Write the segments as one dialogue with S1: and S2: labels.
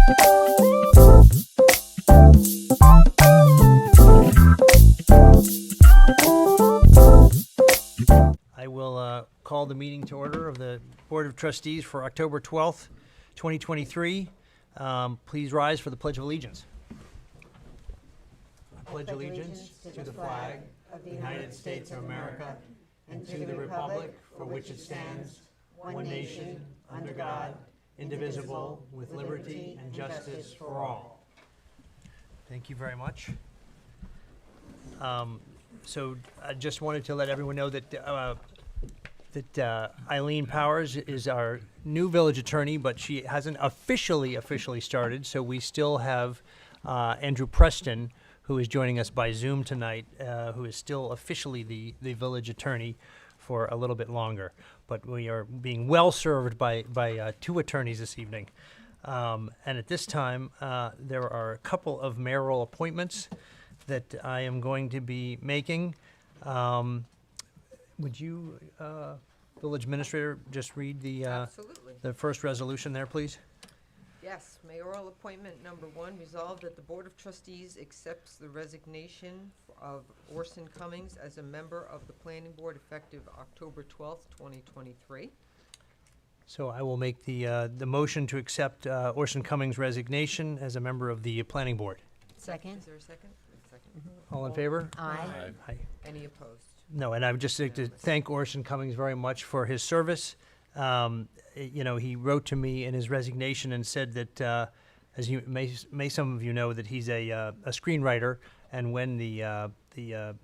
S1: I will call the meeting to order of the Board of Trustees for October 12th, 2023. Please rise for the Pledge of Allegiance. I pledge allegiance to the flag of the United States of America and to the republic for which it stands, one nation, under God, indivisible, with liberty and justice for all. Thank you very much. So I just wanted to let everyone know that Eileen Powers is our new village attorney, but she hasn't officially started. So we still have Andrew Preston, who is joining us by Zoom tonight, who is still officially the village attorney for a little bit longer. But we are being well served by two attorneys this evening. And at this time, there are a couple of mayoral appointments that I am going to be making. Would you, Village Administrator, just read the first resolution there, please?
S2: Yes, mayoral appointment number 1, resolved that the Board of Trustees accepts the resignation of Orson Cummings as a member of the Planning Board effective October 12th, 2023.
S1: So I will make the motion to accept Orson Cummings' resignation as a member of the Planning Board.
S3: Second.
S2: Is there a second? Second.
S1: All in favor?
S3: Aye.
S1: Aye.
S2: Any opposed?
S1: No, and I would just like to thank Orson Cummings very much for his service. You know, he wrote to me in his resignation and said that, as you may some of you know, that he's a screenwriter, and when the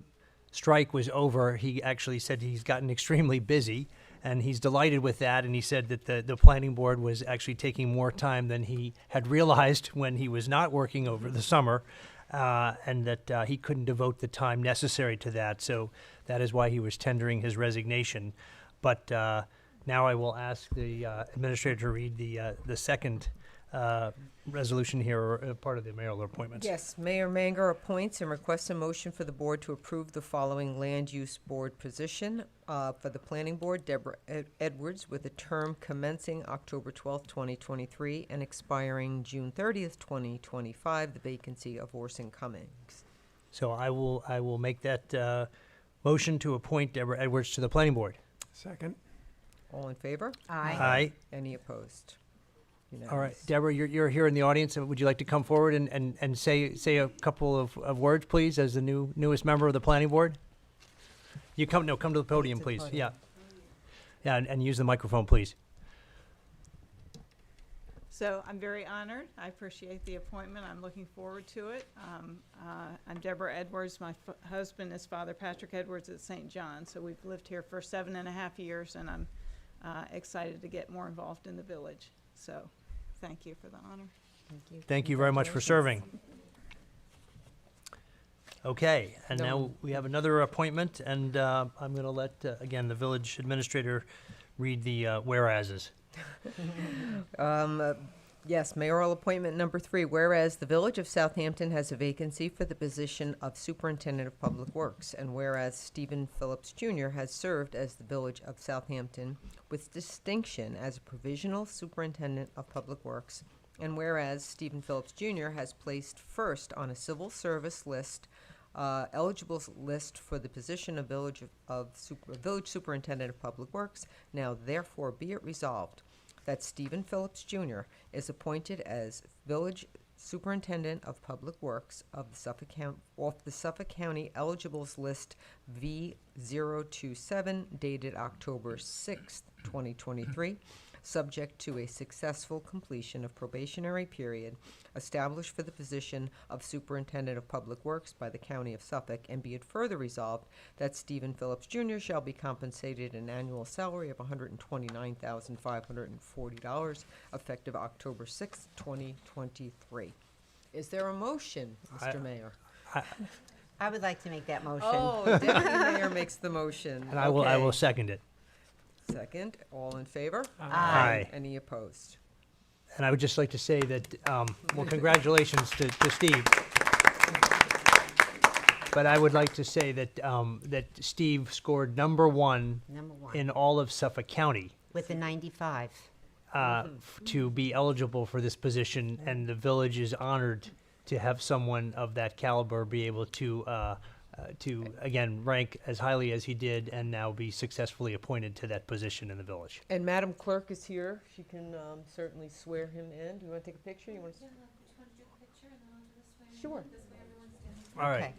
S1: strike was over, he actually said he's gotten extremely busy, and he's delighted with that. And he said that the planning board was actually taking more time than he had realized when he was not working over the summer. And that he couldn't devote the time necessary to that. So that is why he was tendering his resignation. But now I will ask the administrator to read the second resolution here, or part of the mayoral appointments.
S2: Yes, Mayor Manger appoints and requests a motion for the board to approve the following land use board position for the planning board: Deborah Edwards, with a term commencing October 12th, 2023 and expiring June 30th, 2025, the vacancy of Orson Cummings.
S1: So I will make that motion to appoint Deborah Edwards to the planning board.
S4: Second.
S2: All in favor?
S3: Aye.
S1: Aye.
S2: Any opposed? Unanimous.
S1: All right, Deborah, you're here in the audience. Would you like to come forward and say a couple of words, please, as the newest member of the planning board? You come to the podium, please. Yeah, and use the microphone, please.
S5: So I'm very honored. I appreciate the appointment. I'm looking forward to it. I'm Deborah Edwards. My husband is Father Patrick Edwards at St. John. So we've lived here for 7.5 years, and I'm excited to get more involved in the village. So thank you for the honor.
S2: Thank you.
S1: Thank you very much for serving. Okay, and now we have another appointment, and I'm going to let, again, the village administrator read the whereases.
S2: Yes, mayoral appointment number 3, whereas the Village of Southampton has a vacancy for the position of Superintendent of Public Works, and whereas Stephen Phillips Jr. has served as the Village of Southampton with distinction as a provisional Superintendent of Public Works, and whereas Stephen Phillips Jr. has placed first on a civil service list, eligible list for the position of Village Superintendent of Public Works, now therefore be it resolved that Stephen Phillips Jr. is appointed as Village Superintendent of Public Works of the Suffolk County Eligibles List V027, dated October 6th, 2023, subject to a successful completion of probationary period established for the position of Superintendent of Public Works by the County of Suffolk, and be it further resolved that Stephen Phillips Jr. shall be compensated an annual salary of $129,540 effective October 6th, 2023. Is there a motion, Mr. Mayor?
S3: I would like to make that motion.
S2: Oh, Deputy Mayor makes the motion.
S1: And I will second it.
S2: Second. All in favor?
S1: Aye.
S2: Any opposed?
S1: And I would just like to say that, well, congratulations to Steve. But I would like to say that that Steve scored number one
S3: Number 1.
S1: in all of Suffolk County.
S3: With a 95.
S1: to be eligible for this position, and the village is honored to have someone of that caliber be able to again rank as highly as he did, and now be successfully appointed to that position in the village.
S2: And Madam Clerk is here. She can certainly swear him in. Do you want to take a picture? You want to? Sure.
S1: All right.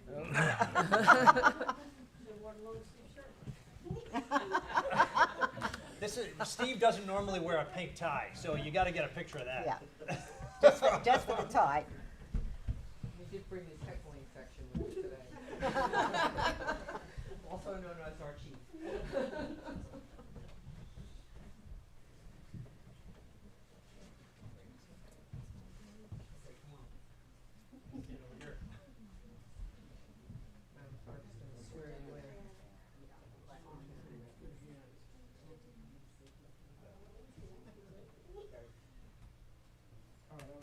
S1: This is Steve doesn't normally wear a pink tie, so you got to get a picture of that.
S3: Yeah. Just for the tie.
S2: We did bring his heckling section with us today. Also known as our chief. Madam Clerk's gonna swear you in.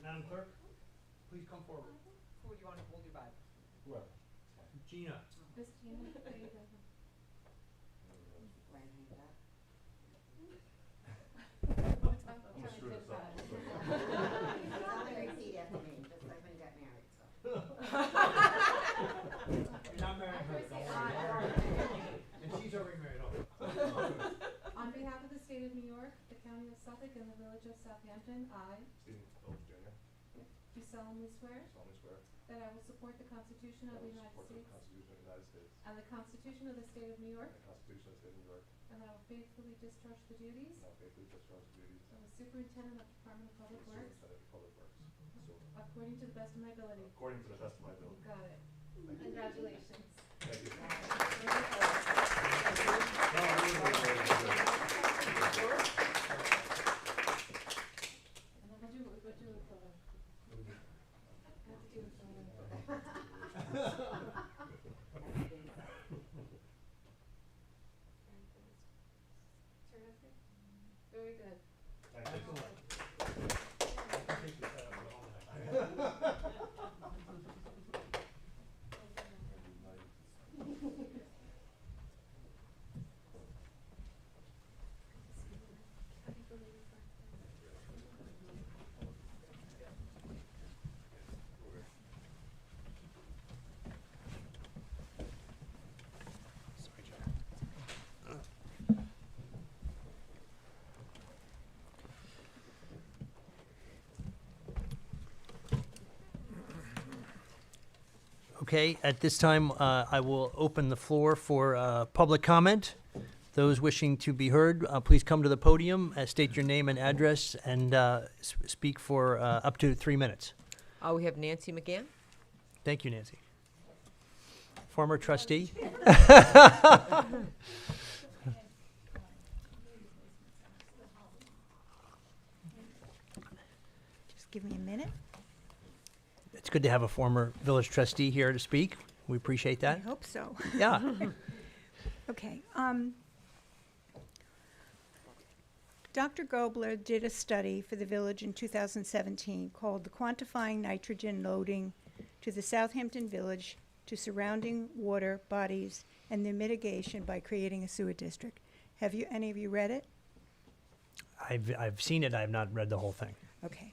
S1: Madam Clerk, please come forward.
S2: Who do you want to hold your Bible?
S1: Gina.
S3: Repeat after me, just like when you got married, so.
S1: You're not married, and she's already married.
S4: On behalf of the state of New York, the county of Suffolk, and the village of Southampton, I
S6: Stephen Phillips Jr.
S4: do solemnly swear
S6: solemnly swear
S4: that I will support the Constitution
S6: that
S4: of
S6: I
S4: the
S6: will
S4: United
S6: support the
S4: States
S6: Constitution of the United States
S4: and the Constitution of the state of New York,
S6: and the Constitution of the State of New York,
S4: and that I will faithfully discharge the duties
S6: and I will faithfully discharge the duties
S4: of the Superintendent of Department of Public
S6: of
S4: Works
S6: Superintendent of Public Works. So,
S4: according to the best of my ability.
S6: according to the best of my ability.
S4: Got it.
S6: Thank you.
S4: Congratulations.
S6: Thank you.
S4: And then we'll do it photo. Have to do it photo. Terrific. Very good.
S6: Thank you.
S1: Okay, at this time, I will open the floor for public comment. Those wishing to be heard, please come to the podium, state your name and address, and speak for up to 3 minutes.
S2: We have Nancy McGann.
S1: Thank you, Nancy. Former trustee.
S7: Just give me a minute.
S1: It's good to have a former village trustee here to speak. We appreciate
S7: I
S1: that.
S7: hope so.
S1: Yeah.
S7: Okay. Dr. Gobler did a study for the village in 2017 called the Quantifying Nitrogen Loading to the Southampton Village to Surrounding Water Bodies and their Mitigation by Creating a Sewer District. Have you, any of you read it?
S1: I've seen it. I have not read the whole thing.
S7: Okay.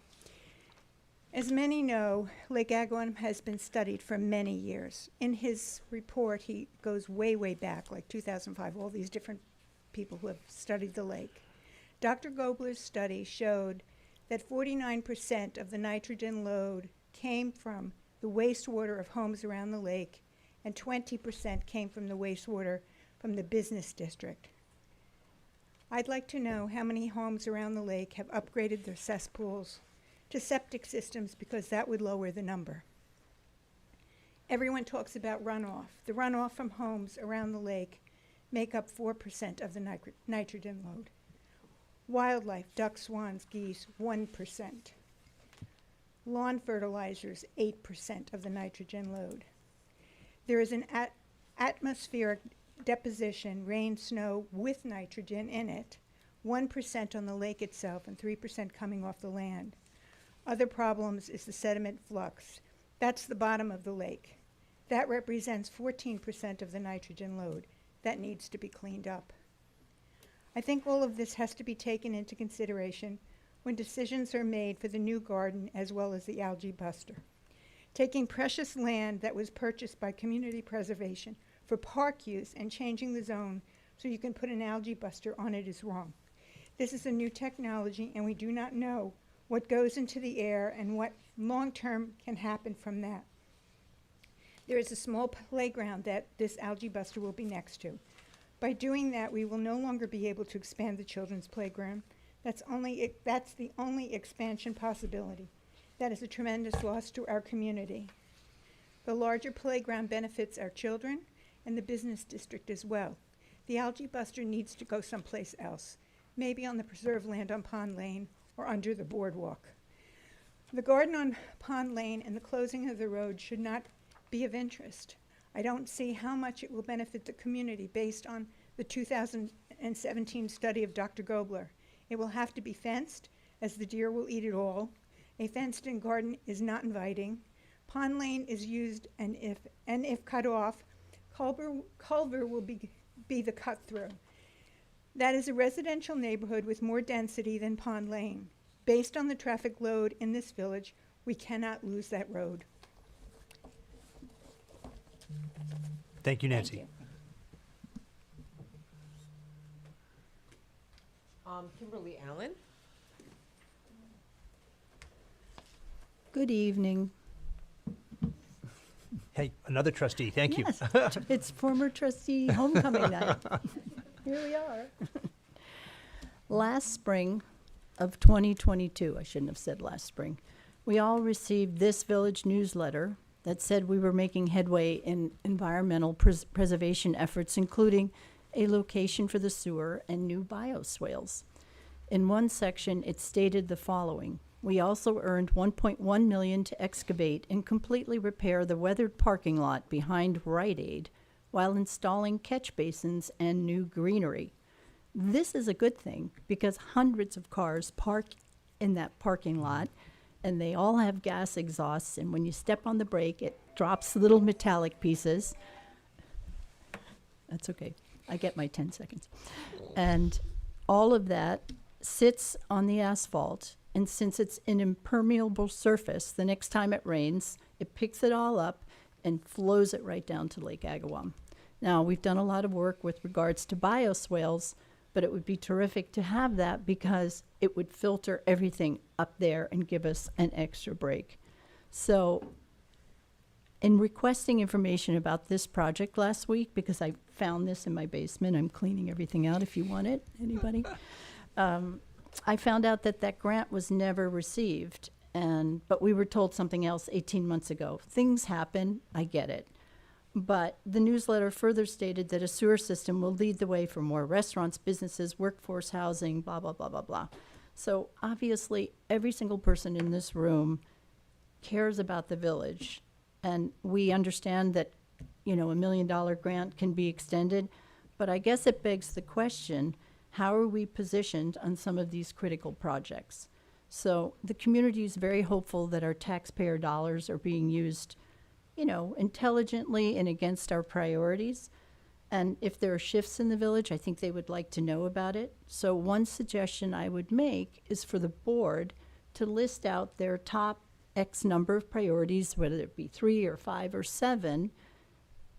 S7: As many know, Lake Agawam has been studied for many years. In his report, he goes way, way back, like 2005, all these different people who have studied the lake. Dr. Gobler's study showed that 49% of the nitrogen load came from the wastewater of homes around the lake, and 20% came from the wastewater from the business district. I'd like to know how many homes around the lake have upgraded their cesspools to septic systems, because that would lower the number. Everyone talks about runoff. The runoff from homes around the lake make up 4% of the nitrogen load. Wildlife, ducks, swans, geese, 1%. Lawn fertilizers, 8% of the nitrogen load. There is an atmospheric deposition, rain, snow with nitrogen in it, 1% on the lake itself and 3% coming off the land. Other problems is the sediment flux. That's the bottom of the lake. That represents 14% of the nitrogen load. That needs to be cleaned up. I think all of this has to be taken into consideration when decisions are made for the new garden as well as the algae buster. Taking precious land that was purchased by community preservation for park use and changing the zone so you can put an algae buster on it is wrong. This is a new technology, and we do not know what goes into the air and what long-term can happen from that. There is a small playground that this algae buster will be next to. By doing that, we will no longer be able to expand the children's playground. That's the only expansion possibility. That is a tremendous loss to our community. The larger playground benefits our children and the business district as well. The algae buster needs to go someplace else, maybe on the preserved land on Pond Lane or under the boardwalk. The garden on Pond Lane and the closing of the road should not be of interest. I don't see how much it will benefit the community based on the 2017 study of Dr. Gobler. It will have to be fenced, as the deer will eat it all. A fenced-in garden is not inviting. Pond Lane is used, and if cut off, Culver will be the cut-through. That is a residential neighborhood with more density than Pond Lane. Based on the traffic load in this village, we cannot lose that road.
S1: Thank you, Nancy.
S2: Thank you. Kimberly Allen.
S8: Good evening.
S1: Hey, another trustee, thank you.
S8: Yes, it's former trustee homecoming night. Here we are. Last spring of 2022, I shouldn't have said last spring, we all received this village newsletter that said we were making headway in environmental preservation efforts, including a location for the sewer and new bioswales. In one section, it stated the following: we also earned $1.1 million to excavate and completely repair the weathered parking lot behind Rite Aid while installing catch basins and new greenery. This is a good thing because hundreds of cars park in that parking lot, and they all have gas exhausts, and when you step on the brake, it drops little metallic pieces. That's okay. I get my 10 seconds. And all of that sits on the asphalt, and since it's an impermeable surface, the next time it rains, it picks it all up and flows it right down to Lake Agawam. Now, we've done a lot of work with regards to bioswales, but it would be terrific to have that because it would filter everything up there and give us an extra break. So in requesting information about this project last week, because I found this in my basement, I'm cleaning everything out if you want it, anybody? I found out that that grant was never received, but we were told something else 18 months ago. Things happen, I get it. But the newsletter further stated that a sewer system will lead the way for more restaurants, businesses, workforce housing, blah, blah, blah, blah, blah. So obviously, every single person in this room cares about the village. And we understand that, you know, $1 million grant can be extended. But I guess it begs the question, how are we positioned on some of these critical projects? So the community is very hopeful that our taxpayer dollars are being used, you know, intelligently and against our priorities. And if there are shifts in the village, I think they would like to know about it. So one suggestion I would make is for the board to list out their top X number of priorities, whether it be 3 or 5 or 7,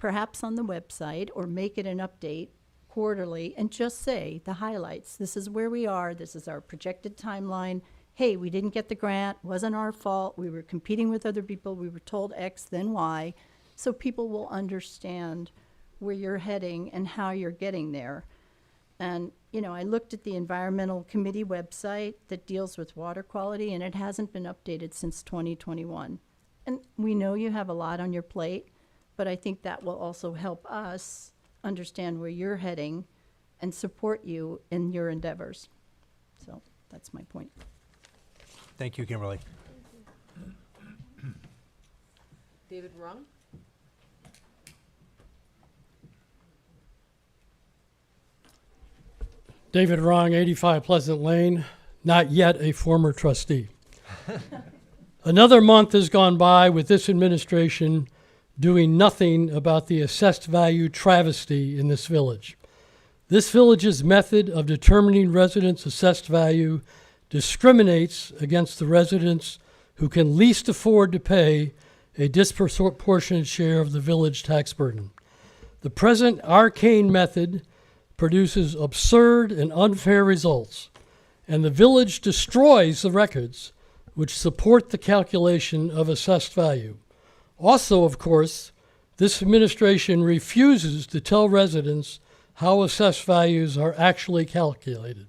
S8: perhaps on the website, or make it an update quarterly and just say the highlights. This is where we are. This is our projected timeline. Hey, we didn't get the grant, wasn't our fault, we were competing with other people, we were told X, then Y, so people will understand where you're heading and how you're getting there. And, you know, I looked at the environmental committee website that deals with water quality, and it hasn't been updated since 2021. And we know you have a lot on your plate, but I think that will also help us understand where you're heading and support you in your endeavors. So that's my point.
S1: Thank you, Kimberly.
S2: David Rung.
S9: David Rong, 85 Pleasant Lane, not yet a former trustee. Another month has gone by with this administration doing nothing about the assessed value travesty in this village. This village's method of determining residents' assessed value discriminates against the residents who can least afford to pay a disproportionate share of the village tax burden. The present arcane method produces absurd and unfair results, and the village destroys the records which support the calculation of assessed value. Also, of course, this administration refuses to tell residents how assessed values are actually calculated.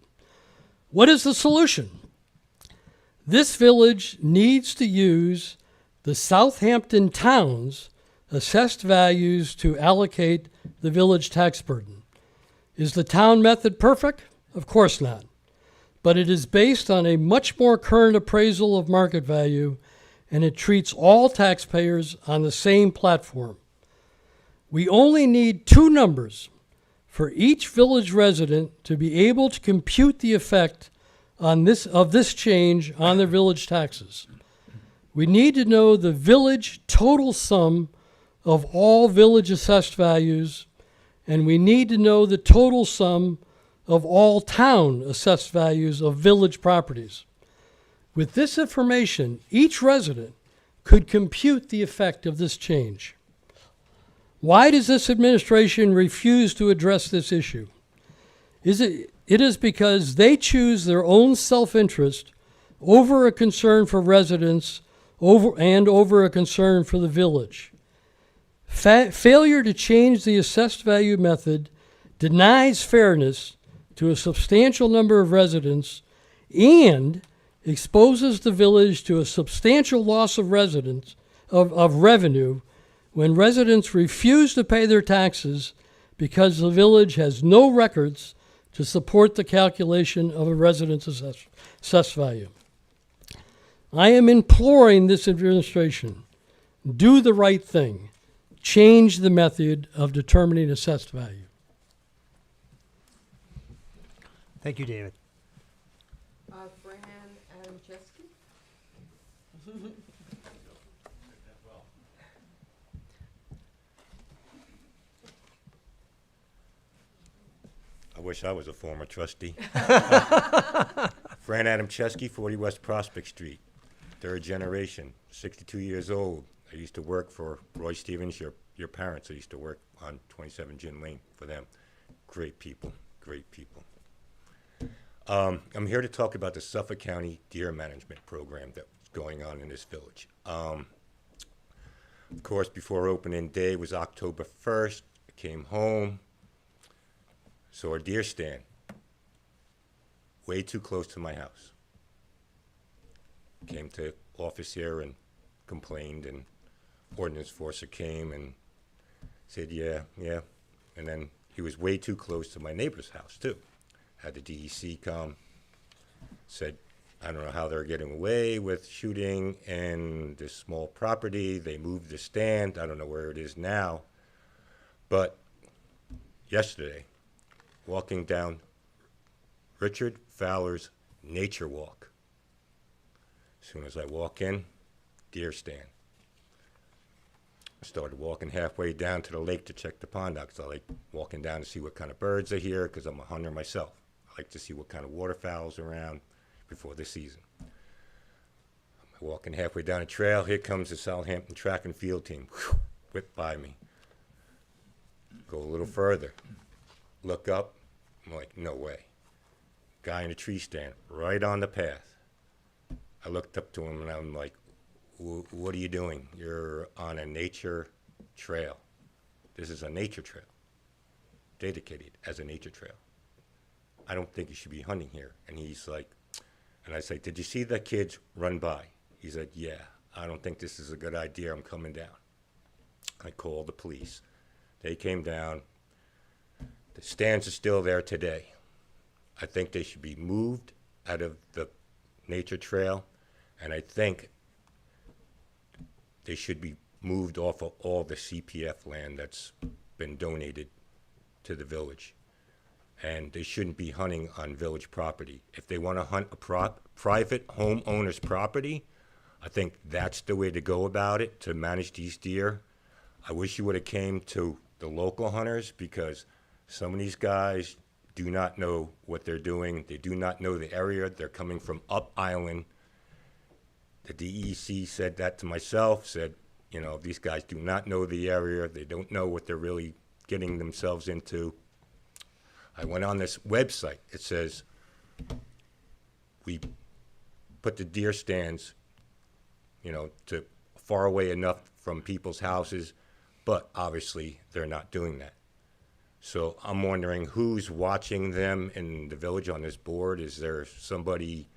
S9: What is the solution? This village needs to use the Southampton town's assessed values to allocate the village tax burden. Is the town method perfect? Of course not. But it is based on a much more current appraisal of market value, and it treats all taxpayers on the same platform. We only need two numbers for each village resident to be able to compute the effect of this change on their village taxes. We need to know the village total sum of all village assessed values, and we need to know the total sum of all town assessed values of village properties. With this information, each resident could compute the effect of this change. Why does this administration refuse to address this issue? It is because they choose their own self-interest over a concern for residents over a concern for the village. Failure to change the assessed value method denies fairness to a substantial number of residents and exposes the village to a substantial loss of revenue when residents refuse to pay their taxes because the village has no records to support the calculation of a resident's assessed value. I am imploring this administration, do the right thing. Change the method of determining assessed value.
S1: Thank you, David.
S2: Fran Adamczewski?
S10: I wish I was a former trustee. Fran Adamczewski, 40 West Prospect Street, third generation, 62 years old. I used to work for Roy Stevens, your parents. I used to work on 27 Gin Lane for them. Great people, great people. I'm here to talk about the Suffolk County Deer Management Program that's going on in this village. Of course, before opening day was October 1st. I came home, saw a deer stand way too close to my house. Came to office here and complained, and ordinance enforcer came and said, yeah. And then he was way too close to my neighbor's house, too. Had the DEC come, said, I don't know how they're getting away with shooting in this small property. They moved the stand. I don't know where it is now. But yesterday, walking down Richard Fowler's nature walk, as soon as I walk in, deer stand. I started walking halfway down to the lake to check the pond out, because I like walking down to see what kind of birds are here, because I'm a hunter myself. I like to see what kind of waterfowl's around before the season. I'm walking halfway down the trail. Here comes the Southampton track and field team. Whew, whip by me. Go a little further. Look up. I'm like, no way. Guy in a tree stand right on the path. I looked up to him and I'm like, what are you doing? You're on a nature trail. This is a nature trail, dedicated as a nature trail. I don't think you should be hunting here. And he's like, and I say, did you see the kids run by? He said, yeah, I don't think this is a good idea. I'm coming down. I called the police. They came down. The stands are still there today. I think they should be moved out of the nature trail, and I think they should be moved off of all the CPF land that's been donated to the village. And they shouldn't be hunting on village property. If they want to hunt a private homeowner's property, I think that's the way to go about it, to manage these deer. I wish you would have came to the local hunters, because some of these guys do not know what they're doing. They do not know the area. They're coming from up island. The DEC said that to myself, said, you know, these guys do not know the area. They don't know what they're really getting themselves into. I went on this website. It says, we put the deer stands, you know, to far away enough from people's houses, but obviously they're not doing that. So I'm wondering who's watching them in the village on this board. Is there somebody,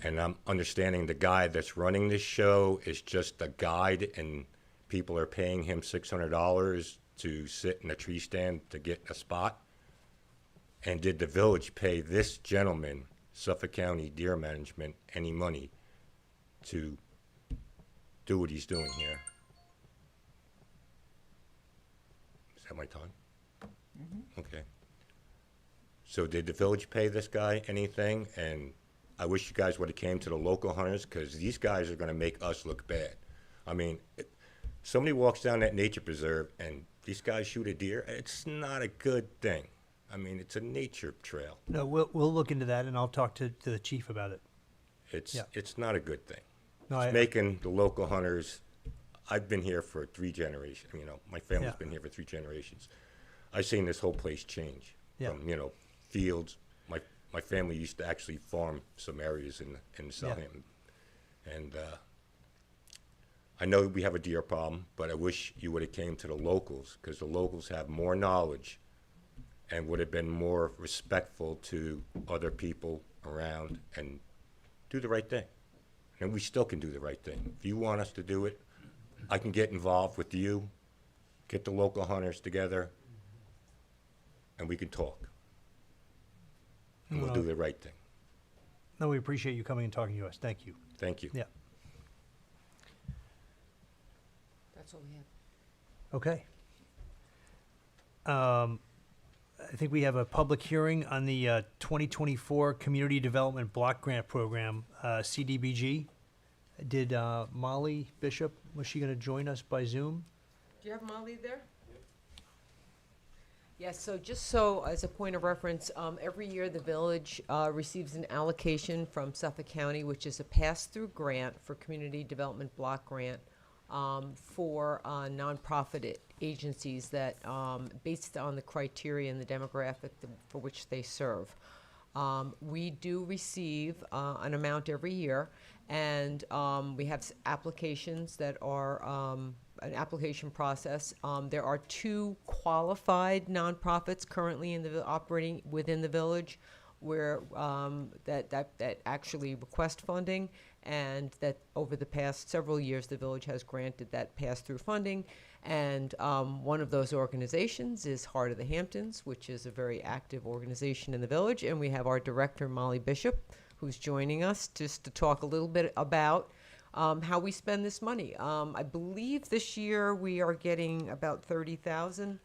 S10: and I'm understanding the guy that's running this show is just a guide and people are paying him $600 to sit in a tree stand to get a spot? And did the village pay this gentleman, Suffolk County Deer Management, any money to do what he's doing here? Is that my time? Okay. So did the village pay this guy anything? And I wish you guys would have came to the local hunters, because these guys are gonna make us look bad. I mean, somebody walks down that nature preserve and these guys shoot a deer, it's not a good thing. I mean, it's a nature trail.
S1: No, we'll look into that, and I'll talk to the chief about it. Yeah.
S10: It's not a good thing.
S1: No,
S10: It's making the local hunters, I've been here for 3 generations, you know, my family's
S1: Yeah.
S10: been here for 3 generations. I've seen this whole place change.
S1: Yeah.
S10: From, you know, fields, my family used to actually farm some areas in Southampton. And, I know we have a deer problem, but I wish you would have came to the locals, because the locals have more knowledge and would have been more respectful to other people around and do the right thing. And we still can do the right thing. If you want us to do it, I can get involved with you, get the local hunters together, and we can talk. And we'll do the right thing.
S1: No, we appreciate you coming and talking to us. Thank you.
S10: Thank you.
S1: Yeah.
S2: That's all we have.
S1: Okay. I think we have a public hearing on the 2024 Community Development Block Grant Program, CDBG. Did Molly Bishop, was she going to join us by Zoom?
S2: Do you have Molly there? Yes, so just so as a point of reference, every year the village receives an allocation from Suffolk County, which is a pass-through grant for community development block grant for nonprofit agencies that, based on the criteria and the demographic for which they serve. We do receive an amount every year, and we have applications that are an application process. There are 2 qualified nonprofits currently in the operating within the village, where that actually request funding, and that over the past several years the village has granted that pass-through funding. And one of those organizations is Heart of the Hamptons, which is a very active organization in the village. And we have our director, Molly Bishop, who's joining us just to talk a little bit about how we spend this money. I believe this year we are getting about $30,000.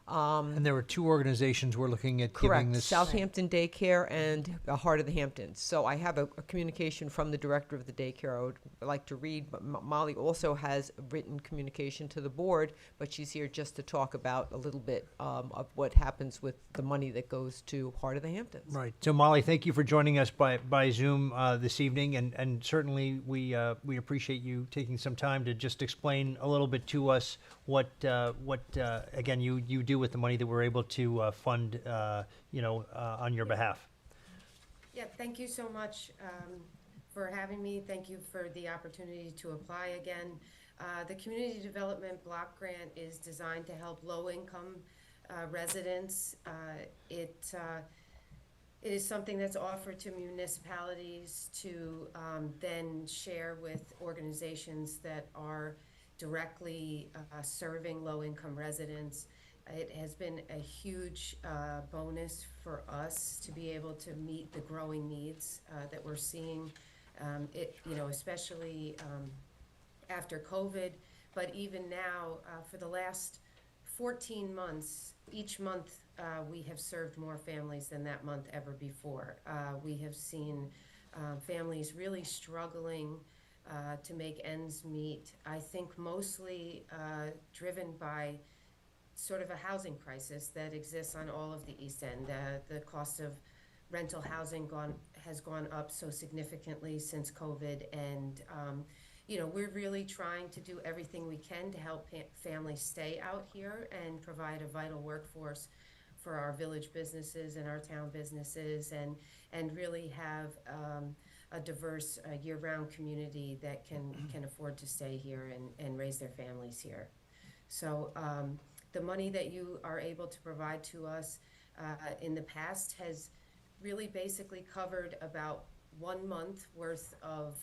S1: And there were 2 organizations we're looking at giving
S2: Correct,
S1: this.
S2: Southampton Daycare and Heart of the Hamptons. So I have a communication from the director of the daycare I would like to read, but Molly also has written communication to the board, but she's here just to talk about a little bit of what happens with the money that goes to Heart of the Hamptons.
S1: Right. So Molly, thank you for joining us by Zoom this evening, and certainly we appreciate you taking some time to just explain a little bit to us what again you do with the money that we're able to fund on your behalf.
S11: Yeah, thank you so much for having me. Thank you for the opportunity to apply again. The Community Development Block Grant is designed to help low-income residents. It is something that's offered to municipalities to then share with organizations that are directly serving low-income residents. It has been a huge bonus for us to be able to meet the growing needs that we're seeing, especially after COVID, but even now, for the last 14 months, each month we have served more families than that month ever before. We have seen families really struggling to make ends meet, I think mostly driven by sort of a housing crisis that exists on all of the East End. The cost of rental housing has gone up so significantly since COVID, and we're really trying to do everything we can to help families stay out here and provide a vital workforce for our village businesses and our town businesses, and really have a diverse year-round community that can afford to stay here and raise their families here. So the money that you are able to provide to us in the past has really basically covered about 1 month worth of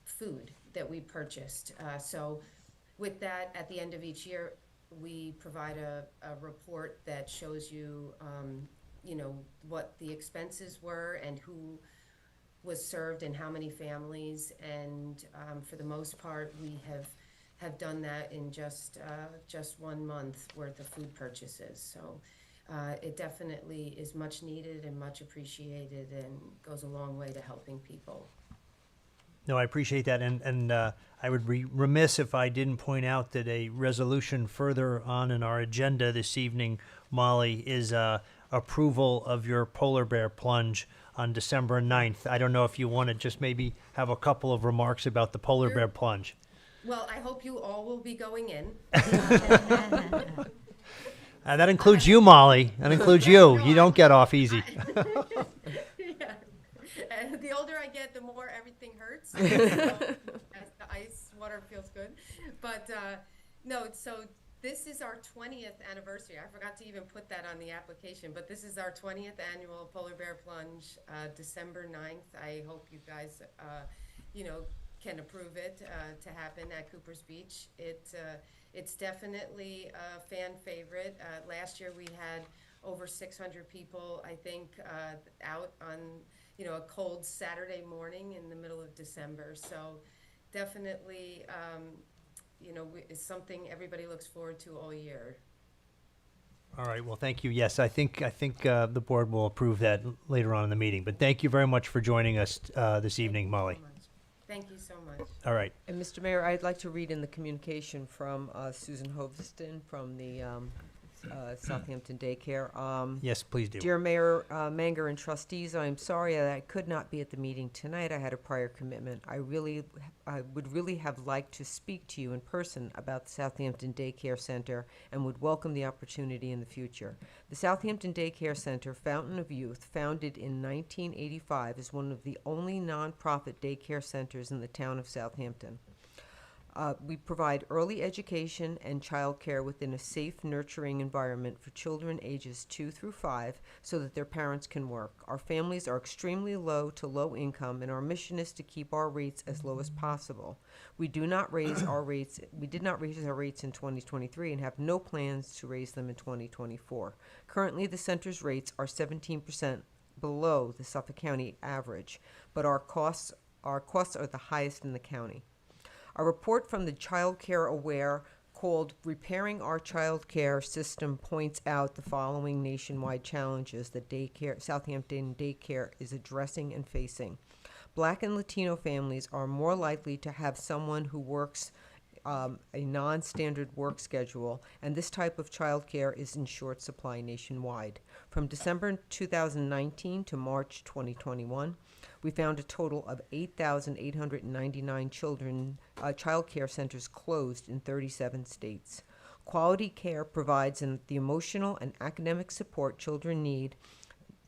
S11: food that we purchased. So with that, at the end of each year, we provide a report that shows you, what the expenses were and who was served and how many families. And for the most part, we have done that in just 1 month worth of food purchases. So it definitely is much needed and much appreciated and goes a long way to helping people.
S1: No, I appreciate that, and I would be remiss if I didn't point out that a resolution further on in our agenda this evening, Molly, is approval of your polar bear plunge on December 9th. I don't know if you want to just maybe have a couple of remarks about the polar bear plunge.
S11: Well, I hope you all will be going in.
S1: That includes you, Molly. That includes you. You don't get off easy.
S11: Yeah. And the older I get, the more everything hurts. So, as the ice water feels good. But no, so this is our 20th anniversary. I forgot to even put that on the application, but this is our 20th annual Polar Bear Plunge, December 9th. I hope you guys, can approve it to happen at Cooper's Beach. It's definitely a fan favorite. Last year we had over 600 people, I think, out on a cold Saturday morning in the middle of December. So definitely, it's something everybody looks forward to all year.
S1: All right. Well, thank you. Yes, I think the board will approve that later on in the meeting. But thank you very much for joining us this evening, Molly.
S11: Thank you so much.
S1: All right.
S2: And Mr. Mayor, I'd like to read in the communication from Susan Hoveston from the Southampton Daycare.
S1: Yes, please do.
S2: Dear Mayor Manger and trustees, I am sorry that I could not be at the meeting tonight. I had a prior commitment. I would really have liked to speak to you in person about the Southampton Daycare Center and would welcome the opportunity in the future. The Southampton Daycare Center, Fountain of Youth, founded in 1985, is one of the only nonprofit daycare centers in the town of Southampton. We provide early education and childcare within a safe, nurturing environment for children ages 2 through 5 so that their parents can work. Our families are extremely low to low income, and our mission is to keep our rates as low as possible. We do not raise our rates. We did not raise our rates in 2023 and have no plans to raise them in 2024. Currently, the center's rates are 17% below the Suffolk County average, but our costs are the highest in the county. A report from the Child Care Aware called Repairing Our Child Care System points out the following nationwide challenges that Southampton Daycare is addressing and facing. Black and Latino families are more likely to have someone who works a non-standard work schedule, and this type of child care is in short supply nationwide. From December 2019 to March 2021, we found a total of 8,899 child care centers closed in 37 states. Quality care provides the emotional and academic support children need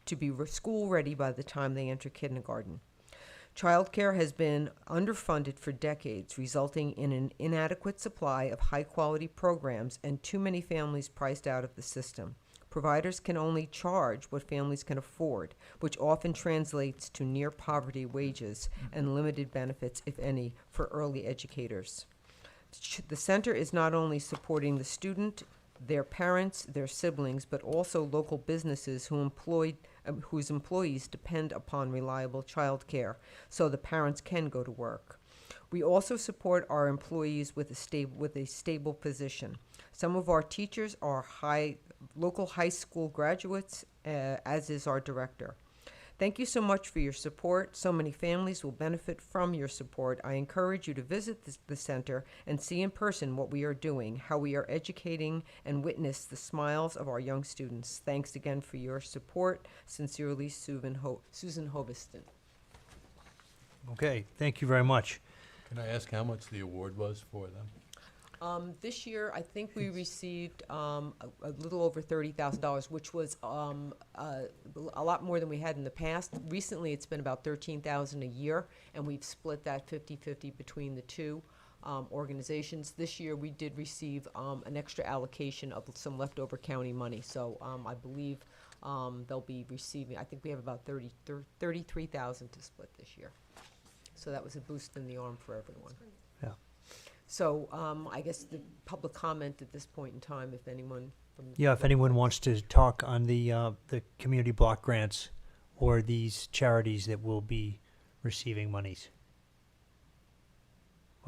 S2: to be school ready by the time they enter kindergarten. Childcare has been underfunded for decades, resulting in an inadequate supply of high-quality programs and too many families priced out of the system. Providers can only charge what families can afford, which often translates to near-poverty wages and limited benefits, if any, for early educators. The center is not only supporting the student, their parents, their siblings, but also local businesses whose employees depend upon reliable child care, so the parents can go to work. We also support our employees with a stable position. Some of our teachers are local high school graduates, as is our director. Thank you so much for your support. So many families will benefit from your support. I encourage you to visit the center and see in person what we are doing, how we are educating, and witness the smiles of our young students. Thanks again for your support. Sincerely, Susan Hoviston.
S1: Okay, thank you very much.
S12: Can I ask how much the award was for them?
S2: This year, I think we received a little over $30,000, which was a lot more than we had in the past. Recently, it's been about $13,000 a year, and we've split that 50-50 between the two organizations. This year, we did receive an extra allocation of some leftover county money. So I believe they'll be receiving, I think we have about $33,000 to split this year. So that was a boost in the arm for everyone.
S1: Yeah.
S2: So I guess the public comment at this point in time, if anyone from the
S1: Yeah, if
S2: public
S1: anyone
S2: wants-
S1: wants to talk on the community block grants or these charities that will be receiving monies.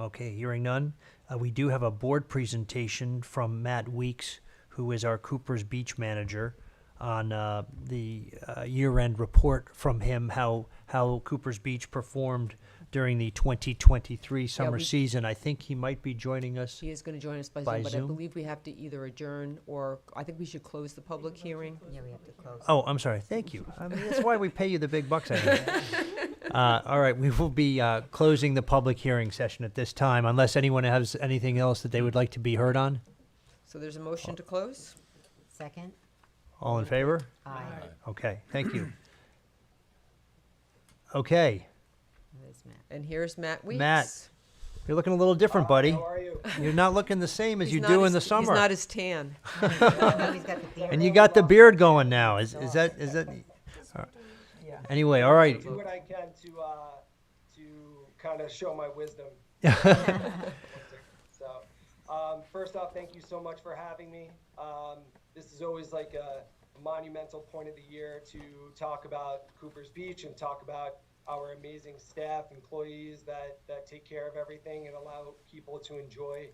S1: Okay, hearing none. We do have a board presentation from Matt Weeks, who is our Cooper's Beach manager, on the year-end report from him, how Cooper's Beach performed during the 2023 summer
S2: we-
S1: season. I think he might be joining us.
S2: He is going to join us by
S1: By
S2: Zoom, but I
S1: Zoom?
S2: believe we have to either adjourn or I think we should close the public hearing.
S3: Yeah, we have to close.
S1: Oh, I'm sorry. Thank you. I mean, that's why we pay you the big bucks. I think. All right, we will be closing the public hearing session at this time, unless anyone has anything else that they would like to be heard on.
S2: So there's a motion to close?
S3: Second?
S1: All in favor?
S3: Aye.
S1: Okay, thank you. Okay,
S3: There's Matt.
S2: And here's Matt Weeks.
S1: Matt. you're looking a little different, buddy.
S13: How are you?
S1: You're not looking the same as
S2: He's
S1: you
S2: not
S1: do in
S2: as-
S1: the summer.
S2: He's not as tan.
S3: He's got the beard.
S1: And you got the beard going now. Is that? Anyway, all right.
S13: Do what I can to kind of show my wisdom. So, first off, thank you so much for having me. This is always like a monumental point of the year to talk about Cooper's Beach and talk about our amazing staff, employees that take care of everything and allow people to enjoy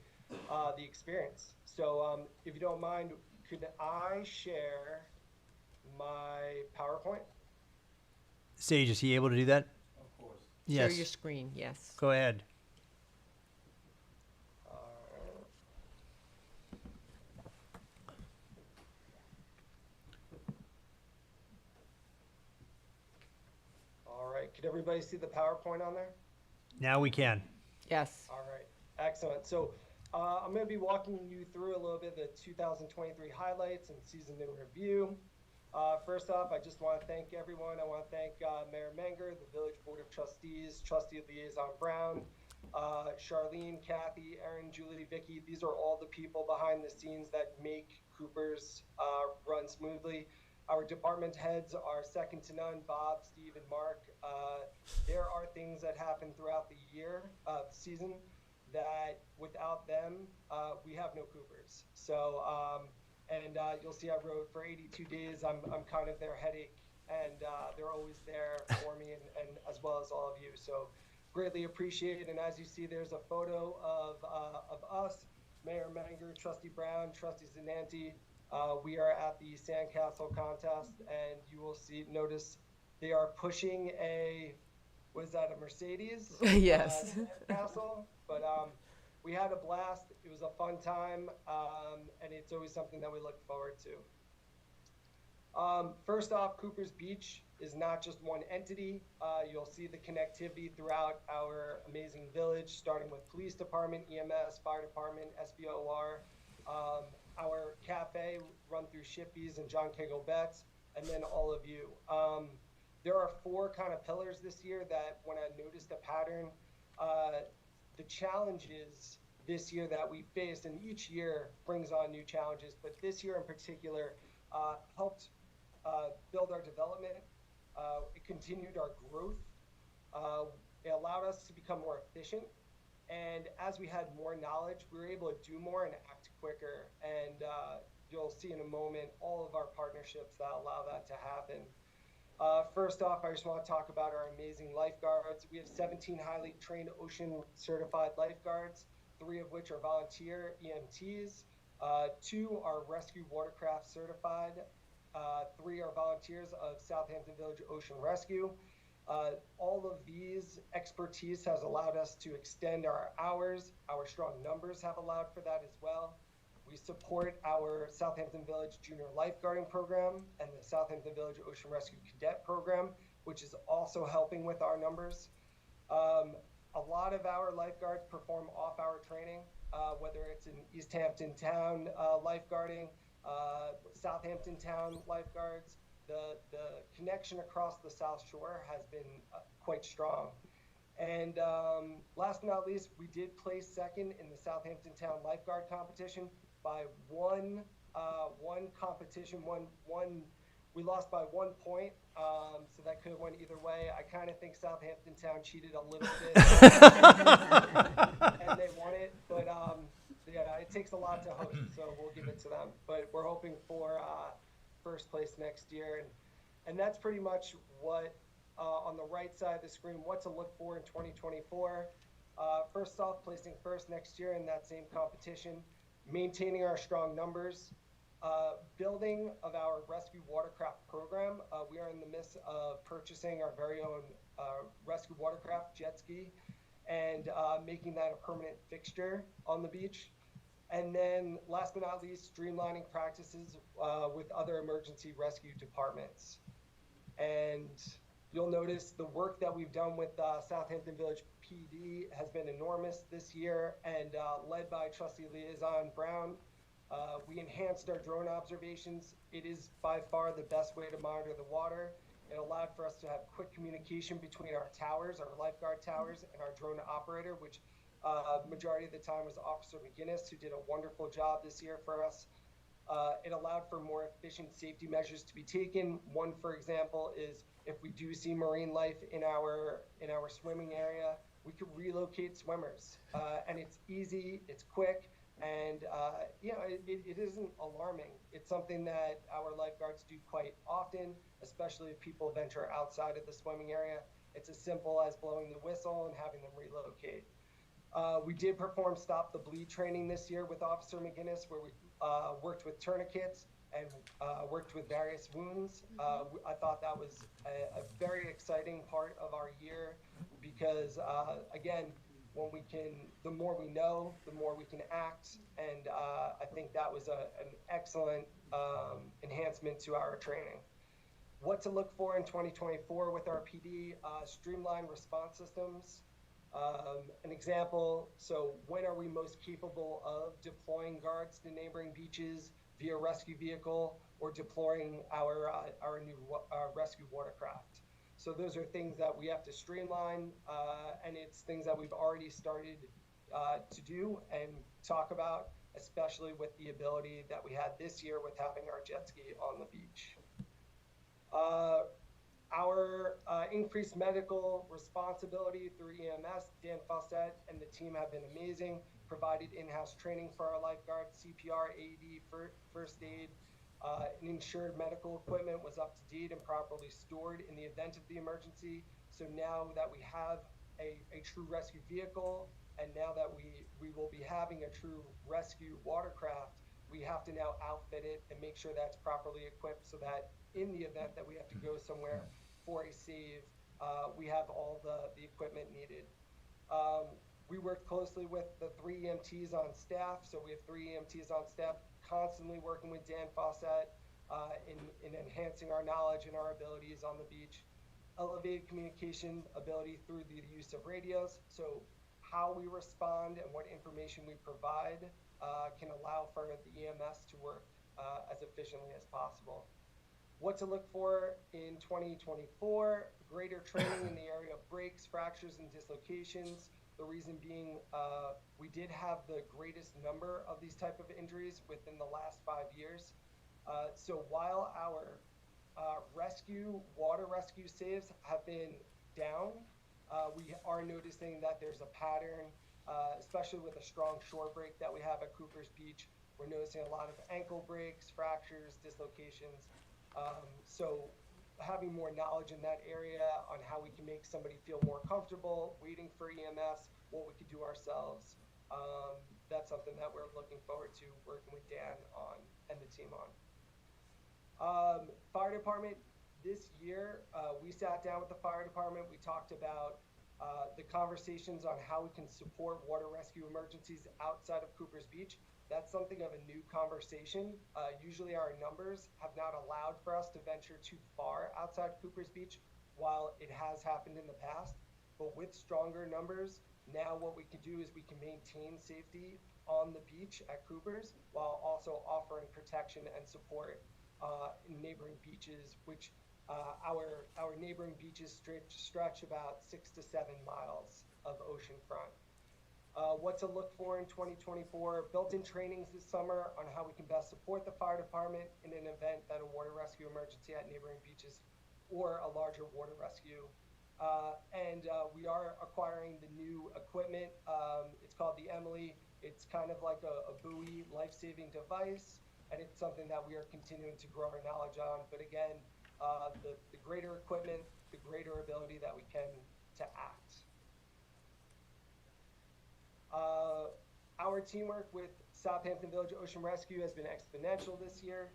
S13: the experience. So, if you don't mind, could I share my PowerPoint?
S1: Sage, is he able to do that?
S12: Of course.
S2: Share
S1: Yes.
S2: your screen, yes.
S1: Go ahead.
S13: All right, could everybody see the PowerPoint on there?
S1: Now we can.
S2: Yes.
S13: All right, excellent. So I'm going to be walking you through a little bit of the 2023 highlights and season in review. First off, I just want to thank everyone. I want to thank Mayor Menger, the Village Board of Trustees, Trustee Liaison Brown, Charlene, Kathy, Erin, Julie, Vicky. These are all the people behind the scenes that make Cooper's run smoothly. Our department heads are second to none, Bob, Steve, and Mark. There are things that happen throughout the year, season, that without them, we have no Coopers. So, and you'll see I wrote for 82 days, I'm kind of their headache, and they're always there for me, and as well as all of you. So greatly appreciated. And as you see, there's a photo of us, Mayor Menger, Trustee Brown, Trustee Zananti. We are at the Sandcastle contest, and you will notice they are pushing a Mercedes?
S2: Yes.
S13: Sandcastle, but we had a blast. It was a fun time, and it's always something that we look forward to. First off, Cooper's Beach is not just one entity. You'll see the connectivity throughout our amazing village, starting with police department, EMS, fire department, SBOR, our cafe run through Shippies and John Cagle Betts, and then all of you. There are 4 kind of pillars this year that when I noticed a pattern, the challenges this year that we faced, and each year brings on new challenges, but this year in particular helped build our development. It continued our growth. It allowed us to become more efficient. And as we had more knowledge, we were able to do more and act quicker. And you'll see in a moment all of our partnerships that allow that to happen. First off, I just want to talk about our amazing lifeguards. We have 17 highly trained ocean certified lifeguards, 3 of which are volunteer EMTs. 2 are rescue watercraft certified. 3 are volunteers of Southampton Village Ocean Rescue. All of these expertise has allowed us to extend our hours. Our strong numbers have allowed for that as well. We support our Southampton Village Junior Lifeguarding Program and the Southampton Village Ocean Rescue Cadet Program, which is also helping with our numbers. A lot of our lifeguards perform off-hour training, whether it's in East Hampton Town lifeguarding, Southampton Town lifeguards. The connection across the South Shore has been quite strong. And last but not least, we did place second in the Southampton Town lifeguard competition by one competition. We lost by 1 point, so that could have went either way. I kind of think Southampton Town cheated a little bit, and they won it. But yeah, it takes a lot to host, so we'll give it to them. But we're hoping for first place next year, and that's pretty much what on the right side of the screen, what to look for in 2024. First off, placing first next year in that same competition, maintaining our strong numbers. Building of our rescue watercraft program. We are in the midst of purchasing our very own rescue watercraft jet ski and making that a permanent fixture on the beach. And then last but not least, streamlining practices with other emergency rescue departments. And you'll notice the work that we've done with Southampton Village PD has been enormous this year, and led by Trustee Liaison Brown. We enhanced our drone observations. It is by far the best way to monitor the water. It allowed for us to have quick communication between our towers, our lifeguard towers, and our drone operator, which majority of the time was Officer McGinnis, who did a wonderful job this year for us. It allowed for more efficient safety measures to be taken. One, for example, is if we do see marine life in our swimming area, we could relocate swimmers. And it's easy, it's quick, and it isn't alarming. It's something that our lifeguards do quite often, especially if people venture outside of the swimming area. It's as simple as blowing the whistle and having them relocate. We did perform Stop the Bleed training this year with Officer McGinnis, where we worked with tourniquets and worked with various wounds. I thought that was a very exciting part of our year because, again, the more we know, the more we can act, and I think that was an excellent enhancement to our training. What to look for in 2024 with our PD, streamlined response systems. An example, so when are we most capable of deploying guards to neighboring beaches via rescue vehicle or deploying our new rescue watercraft? So those are things that we have to streamline, and it's things that we've already started to do and talk about, especially with the ability that we had this year with having our jet ski on the beach. Our increased medical responsibility through EMS, Dan Fawcett and the team have been amazing, provided in-house training for our lifeguards, CPR, AED, first aid, and insured medical equipment was up to date and properly stored in the event of the emergency. So now that we have a true rescue vehicle, and now that we will be having a true rescue watercraft, we have to now outfit it and make sure that's properly equipped so that in the event that we have to go somewhere for a save, we have all the equipment needed. We worked closely with the 3 EMTs on staff, so we have 3 EMTs on staff constantly working with Dan Fawcett in enhancing our knowledge and our abilities on the beach. Elevated communication ability through the use of radios, so how we respond and what information we provide can allow for the EMS to work as efficiently as possible. What to look for in 2024, greater training in the area of breaks, fractures, and dislocations. The reason being, we did have the greatest number of these type of injuries within the last 5 years. So while our water rescue saves have been down, we are noticing that there's a pattern, especially with a strong shore break that we have at Cooper's Beach. We're noticing a lot of ankle breaks, fractures, dislocations. So having more knowledge in that area on how we can make somebody feel more comfortable waiting for EMS, what we could do ourselves, that's something that we're looking forward to working with Dan on and the team on. Fire department, this year, we sat down with the fire department. We talked about the conversations on how we can support water rescue emergencies outside of Cooper's Beach. That's something of a new conversation. Usually our numbers have not allowed for us to venture too far outside Cooper's Beach, while it has happened in the past. But with stronger numbers, now what we can do is we can maintain safety on the beach at Cooper's while also offering protection and support in neighboring beaches, which our neighboring beaches stretch about 6 to 7 miles of oceanfront. What to look for in 2024, built-in trainings this summer on how we can best support the fire department in an event that a water rescue emergency at neighboring beaches or a larger water rescue. We are acquiring the new equipment. It's called the Emily. It's kind of like a buoy life-saving device, and it's something that we are continuing to grow our knowledge on. But again, the greater equipment, the greater ability that we can to act. Our teamwork with Southampton Village Ocean Rescue has been exponential this year.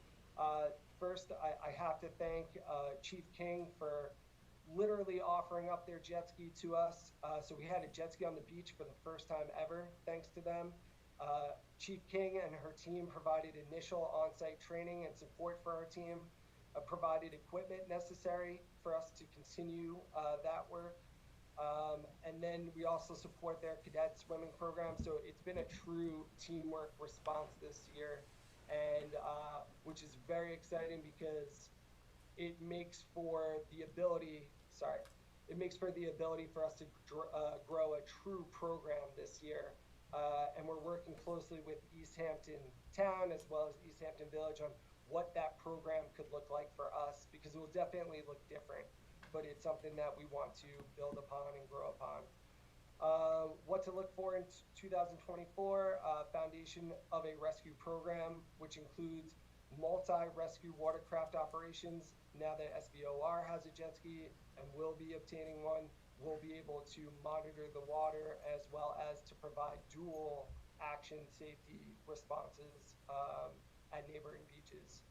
S13: First, I have to thank Chief King for literally offering up their jet ski to us. So we had a jet ski on the beach for the first time ever, thanks to them. Chief King and her team provided initial on-site training and support for our team, provided equipment necessary for us to continue that work. And then we also support their cadet swimming program. So it's been a true teamwork response this year, and which is very exciting because it makes for the ability for us to grow a true program this year. And we're working closely with East Hampton Town as well as East Hampton Village on what that program could look like for us, because it will definitely look different, but it's something that we want to build upon and grow upon. What to look for in 2024, foundation of a rescue program, which includes multi-rescue watercraft operations. Now that SVOR has a jet ski and will be obtaining one, we'll be able to monitor the water as well as to provide dual action safety responses at neighboring beaches.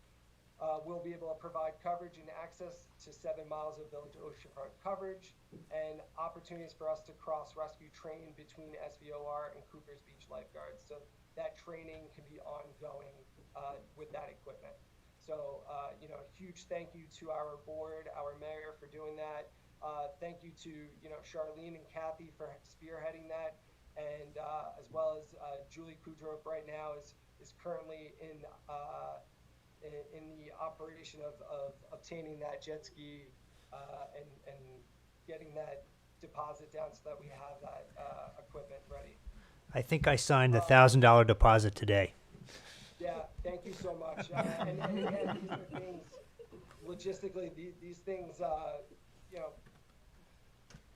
S13: We'll be able to provide coverage and access to 7 miles of village oceanfront coverage, and opportunities for us to cross-rescue train between SVOR and Cooper's Beach lifeguards. So that training can be ongoing with that equipment. So, huge thank you to our board, our mayor for doing that. Thank you to, Charlene and Kathy for spearheading that. And as well as Julie Kudrow right now is currently in the operation of obtaining that jet ski and getting that deposit down so that we have that equipment ready.
S1: I think I signed the $1,000 deposit today.
S13: Yeah, thank you so much. And again, these are things, logistically, these things,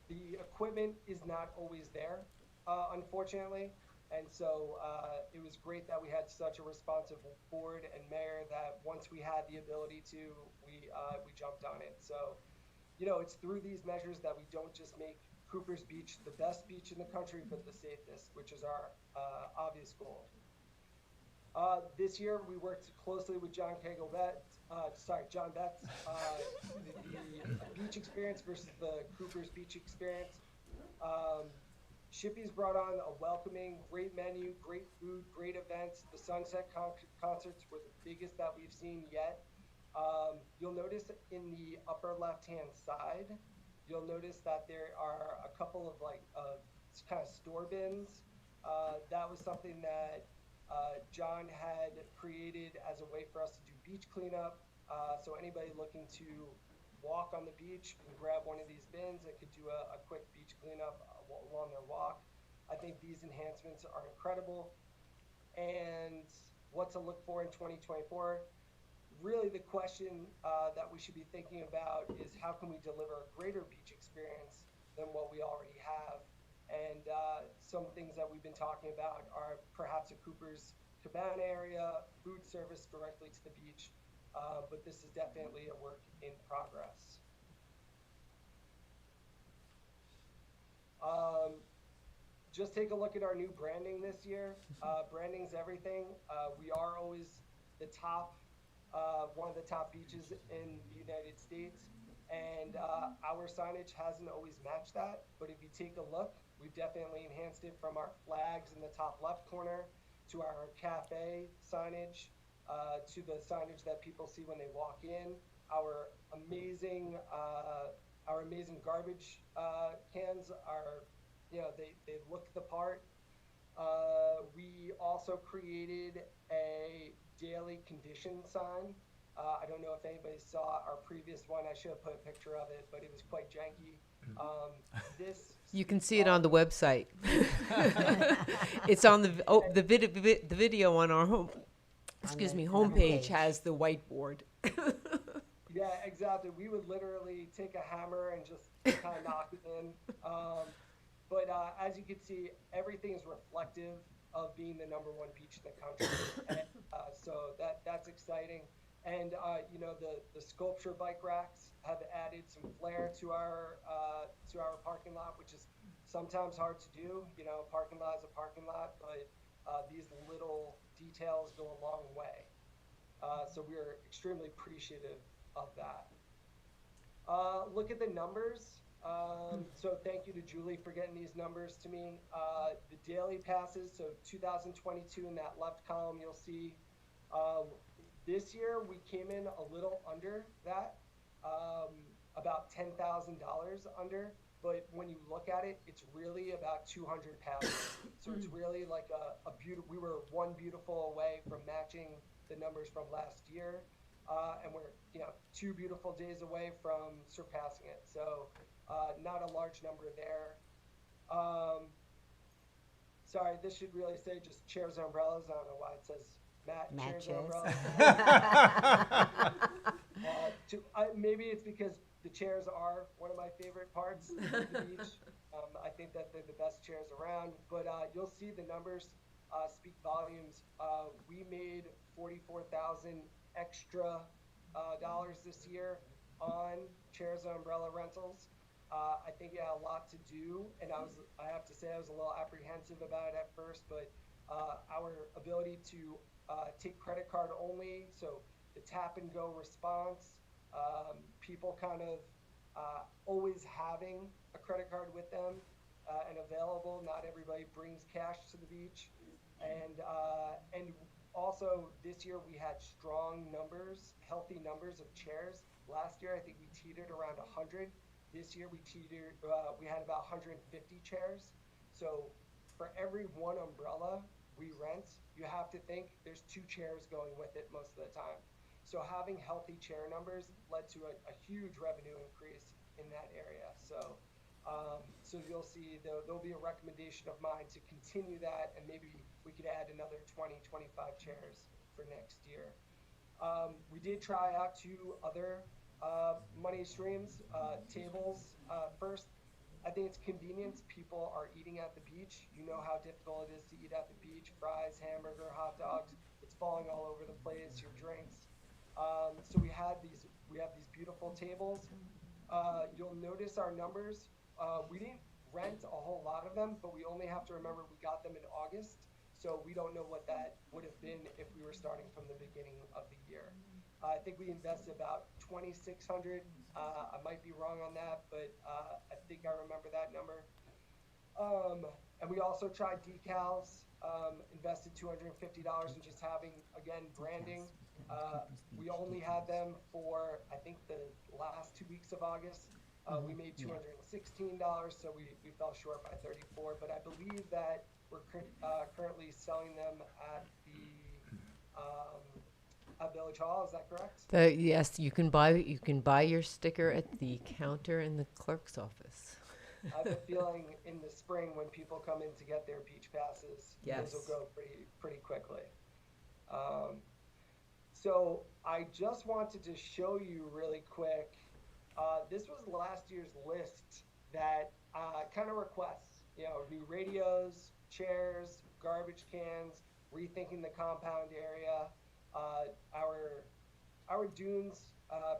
S13: the equipment is not always there, unfortunately. And so it was great that we had such a responsive board and mayor that once we had the ability to, we jumped on it. So, it's through these measures that we don't just make Cooper's Beach the best beach in the country, but the safest, which is our obvious goal. This year, we worked closely with John Betts, the beach experience versus the Cooper's Beach experience. Shippy's brought on a welcoming, great menu, great food, great events. The Sunset concerts were the biggest that we've seen yet. You'll notice in the upper left-hand side, you'll notice that there are a couple of kind of store bins. That was something that John had created as a way for us to do beach cleanup. So anybody looking to walk on the beach can grab one of these bins and could do a quick beach cleanup along their walk. I think these enhancements are incredible. And what to look for in 2024, really the question that we should be thinking about is how can we deliver a greater beach experience than what we already have. And some things that we've been talking about are perhaps a Cooper's Cabana area, food service directly to the beach, but this is definitely a work in progress. Just take a look at our new branding this year. Branding's everything. We are always the top one of the top beaches in the United States. And our signage hasn't always matched that, but if you take a look, we've definitely enhanced it from our flags in the top left corner to our cafe signage, to the signage that people see when they walk in, our amazing garbage cans are, they look the part. We also created a daily condition sign. I don't know if anybody saw our previous one. I should have put a picture of it, but it was quite janky. This
S2: You can see it on the website. It's on the video on our homepage has the whiteboard.
S13: Yeah, exactly. We would literally take a hammer and just kind of knock it in. But as you can see, everything is reflective of being the #1 beach in the country. And, so that's exciting. And the sculpture bike racks have added some flair to our parking lot, which is sometimes hard to do. Parking lot is a parking lot, but these little details go a long way. So we're extremely appreciative of that. Look at the numbers. So thank you to Julie for getting these numbers to me. The daily passes, so 2022 in that left column, you'll see this year we came in a little under that, about $10,000 under. But when you look at it, it's really about 200 passes. So it's really like a beautiful. We were one beautiful away from matching the numbers from last year, and we're 2 beautiful days away from surpassing it. So not a large number there. Sorry, this should really say just chairs and umbrellas. I don't know why it says chairs and umbrellas. Maybe it's because the chairs are one of my favorite parts of the beach. I think that they're the best chairs around. But you'll see the numbers speak volumes. We made $44,000 extra dollars this year on chairs and umbrella rentals. I think it had a lot to do, and I have to say I was a little apprehensive about it at first, but our ability to take credit card only, so the tap and go response, people kind of always having a credit card with them and available. Not everybody brings cash to the beach, and also this year we had strong numbers, healthy numbers of chairs. Last year I think we teetered around 100. This year we had about 150 chairs. So for every one umbrella we rent, you have to think there's 2 chairs going with it most of the time. So having healthy chair numbers led to a huge revenue increase in that area. So you'll see there'll be a recommendation of mine to continue that, and maybe we could add another 20, 25 chairs for next year. We did try out 2 other money streams, tables. First, I think it's convenience. People are eating at the beach. You know how difficult it is to eat at the beach. Fries, hamburger, hot dogs. It's falling all over the place. Your drinks. So we have these beautiful tables. You'll notice our numbers. We didn't rent a whole lot of them, but we only have to remember we got them in August. So we don't know what that would have been if we were starting from the beginning of the year. I think we invested about $2,600. I might be wrong on that, but I think I remember that number. And we also tried decals, invested $250 in just having, again, branding. We only had them for, I think, the last 2 weeks of August. We made $216, so we fell short by 34. But I believe that we're currently selling them at the Village Hall. Is that correct?
S2: Yes, you can buy your sticker at the counter in the clerk's office.
S13: I have a feeling in the spring when people come in to get their beach passes,
S2: Yes.
S13: those will go pretty quickly. So I just wanted to show you really quick. This was last year's list that kind of requests, new radios, chairs, garbage cans, rethinking the compound area, our dunes,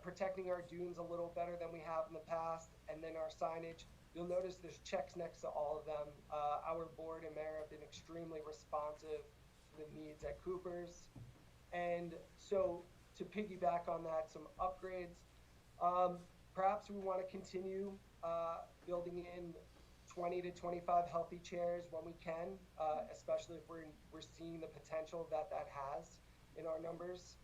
S13: protecting our dunes a little better than we have in the past, and then our signage. You'll notice there's checks next to all of them. Our board and mayor have been extremely responsive to the needs at Cooper's. And so to piggyback on that, some upgrades. Perhaps we want to continue building in 20 to 25 healthy chairs when we can, especially if we're seeing the potential that has in our numbers.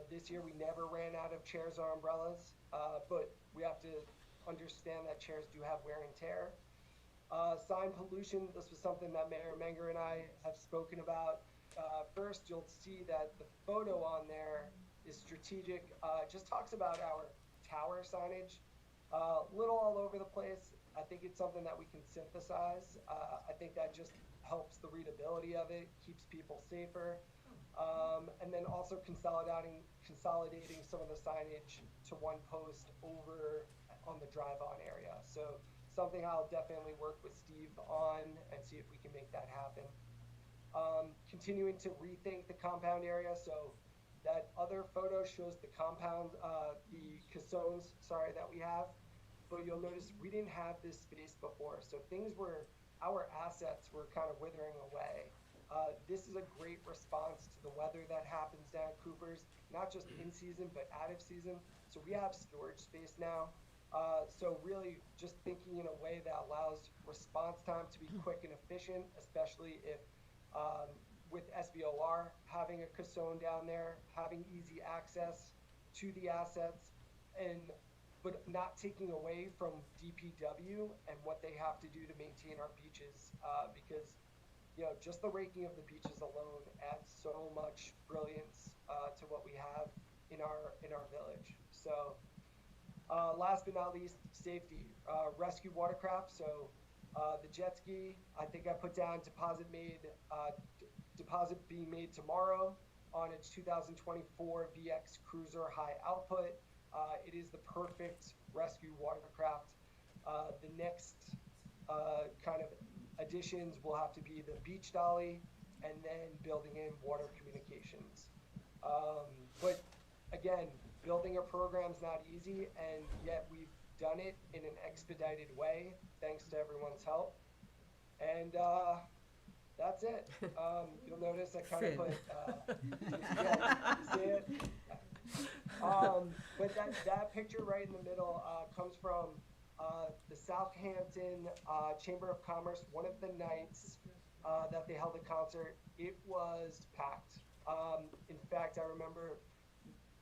S13: This year we never ran out of chairs or umbrellas, but we have to understand that chairs do have wear and tear. Sign pollution, this was something that Mayor Menger and I have spoken about. First, you'll see that the photo on there is strategic. It just talks about our tower signage. Little all over the place. I think it's something that we can synthesize. I think that just helps the readability of it, keeps people safer. And then also consolidating some of the signage to one post over on the drive-on area. So something I'll definitely work with Steve on and see if we can make that happen. Continuing to rethink the compound area. So that other photo shows the compound, the cassones, that we have. But you'll notice we didn't have this space before. So our assets were kind of withering away. This is a great response to the weather that happens down at Cooper's, not just in season, but out of season. So we have storage space now. So really just thinking in a way that allows response time to be quick and efficient, especially if with SBOR having a cassone down there, having easy access to the assets, but not taking away from DPW and what they have to do to maintain our beaches, because just the raking of the beaches alone adds so much brilliance to what we have in our village. So last but not least, safety. Rescue watercraft. So the jet ski, I think I put down deposit being made tomorrow on its 2024 VX Cruiser high output. It is the perfect rescue watercraft. The next kind of additions will have to be the beach dolly and then building in water communications. But again, building a program's not easy, and yet we've done it in an expedited way thanks to everyone's help. And that's it. You'll notice I kind of put see it? But that picture right in the middle comes from the Southampton Chamber of Commerce. One of the nights that they held a concert, it was packed. In fact, I remember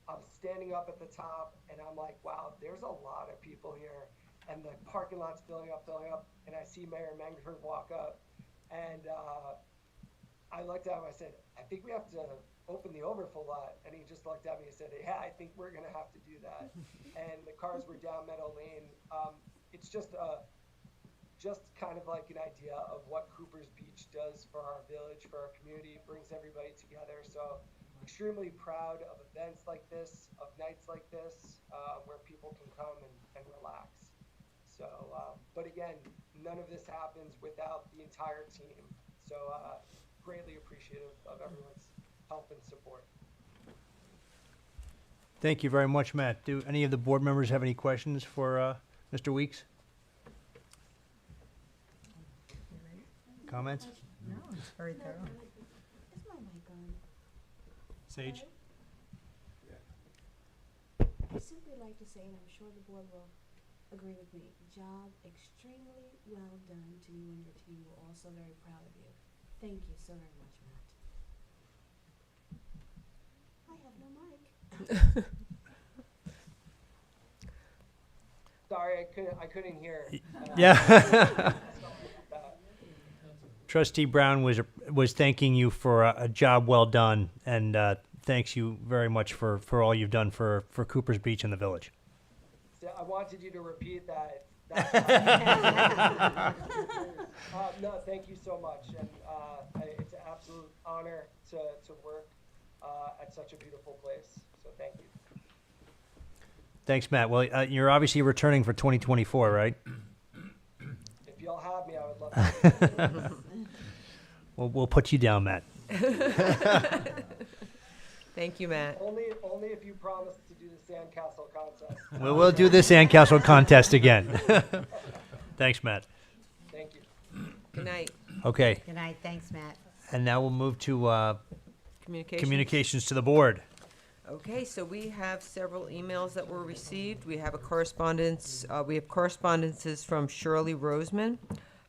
S13: I'm standing up at the top and I'm like, wow, there's a lot of people here. And the parking lot's filling up. And I see Mayor Menger walk up. And I looked at him, I said, I think we have to open the overflow lot. And he just looked at me and said, yeah, I think we're going to have to do that. And the cars were down Meadow Lane. It's just kind of like an idea of what Cooper's Beach does for our village, for our community, brings everybody together. So extremely proud of events like this, of nights like this, where people can come and relax. So, but again, none of this happens without the entire team. So greatly appreciative of everyone's help and support.
S1: Thank you very much, Matt. Do any of the board members have any questions for Mr. Weeks? Comments?
S2: No, it's very thorough.
S3: Is my mic on?
S1: Sage?
S14: I simply like to say, and I'm sure the board will agree with me, job extremely well done to you and your team. We're also very proud of you. Thank you so very much, Matt. I have no mic.
S13: Sorry, I couldn't hear.
S1: Yeah. Trustee Brown was thanking you for a job well done, and thanks you very much for all you've done for Cooper's Beach and the village.
S13: So I wanted you to repeat that. No, thank you so much, and it's an absolute honor to work at such a beautiful place. So thank you.
S1: Thanks, Matt. Well, you're obviously returning for 2024, right?
S13: If y'all have me, I would love to.
S1: We'll put you down, Matt.
S2: Thank you, Matt.
S13: Only if you promise to do the sandcastle contest.
S1: We'll do the sandcastle contest again. Thanks, Matt.
S13: Thank you.
S2: Good night.
S1: Okay,
S3: Good night, thanks, Matt.
S1: and now we'll move to
S2: Communications.
S1: communications to the board.
S2: Okay, so we have several emails that were received. We have correspondences from Shirley Roseman,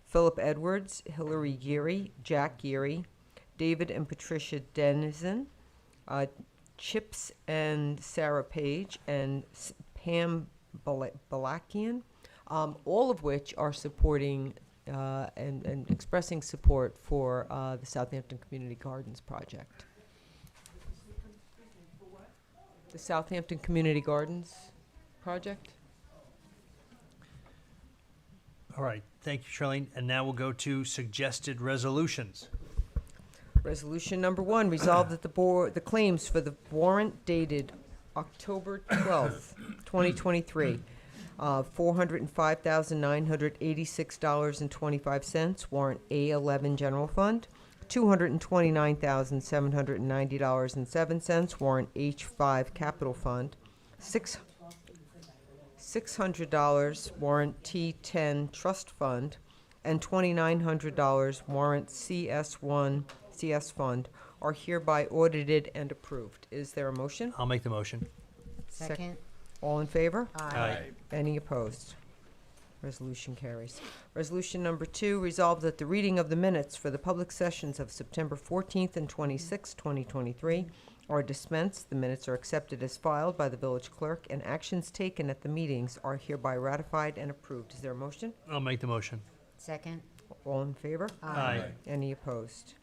S2: Philip Edwards, Hillary Geary, Jack Geary, David and Patricia Denizen, Chips and Sarah Page, and Pam Balakian, all of which are supporting and expressing support for the Southampton Community Gardens project. The Southampton Community Gardens project?
S1: All right, thank you, Charlene. And now we'll go to suggested resolutions.
S2: Resolution number 1, resolved that the claims for the warrant dated October 12th, 2023, $405,986.25, warrant A11 General Fund, $229,790.07, warrant H5 Capital Fund, $600, warrant T10 Trust Fund, and $2,900, warrant CS1 CS Fund, are hereby audited and approved. Is there a motion?
S1: I'll make the motion.
S2: Second. All in favor?
S1: Aye.
S2: Any opposed? Resolution carries. Resolution number 2, resolved that the reading of the minutes for the public sessions of September 14th and 26th, 2023 are dispensed. The minutes are accepted as filed by the village clerk, and actions taken at the meetings are hereby ratified and approved. Is there a motion?
S1: I'll make the motion.
S14: Second.
S2: All in favor?
S1: Aye.
S2: Any opposed?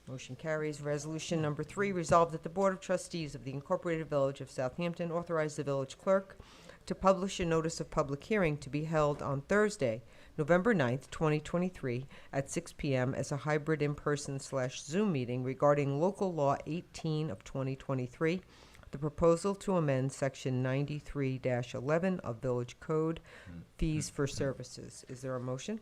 S2: Motion carries. Resolution number 3, resolved that the Board of Trustees of the Incorporated Village of Southampton authorize the village clerk to publish a notice of public hearing to be held on Thursday, November 9th, 2023, at 6 p.m. as a hybrid in-person/Zoom meeting regarding Local Law 18 of 2023, the proposal to amend Section 93-11 of Village Code, fees for services. Is there a motion?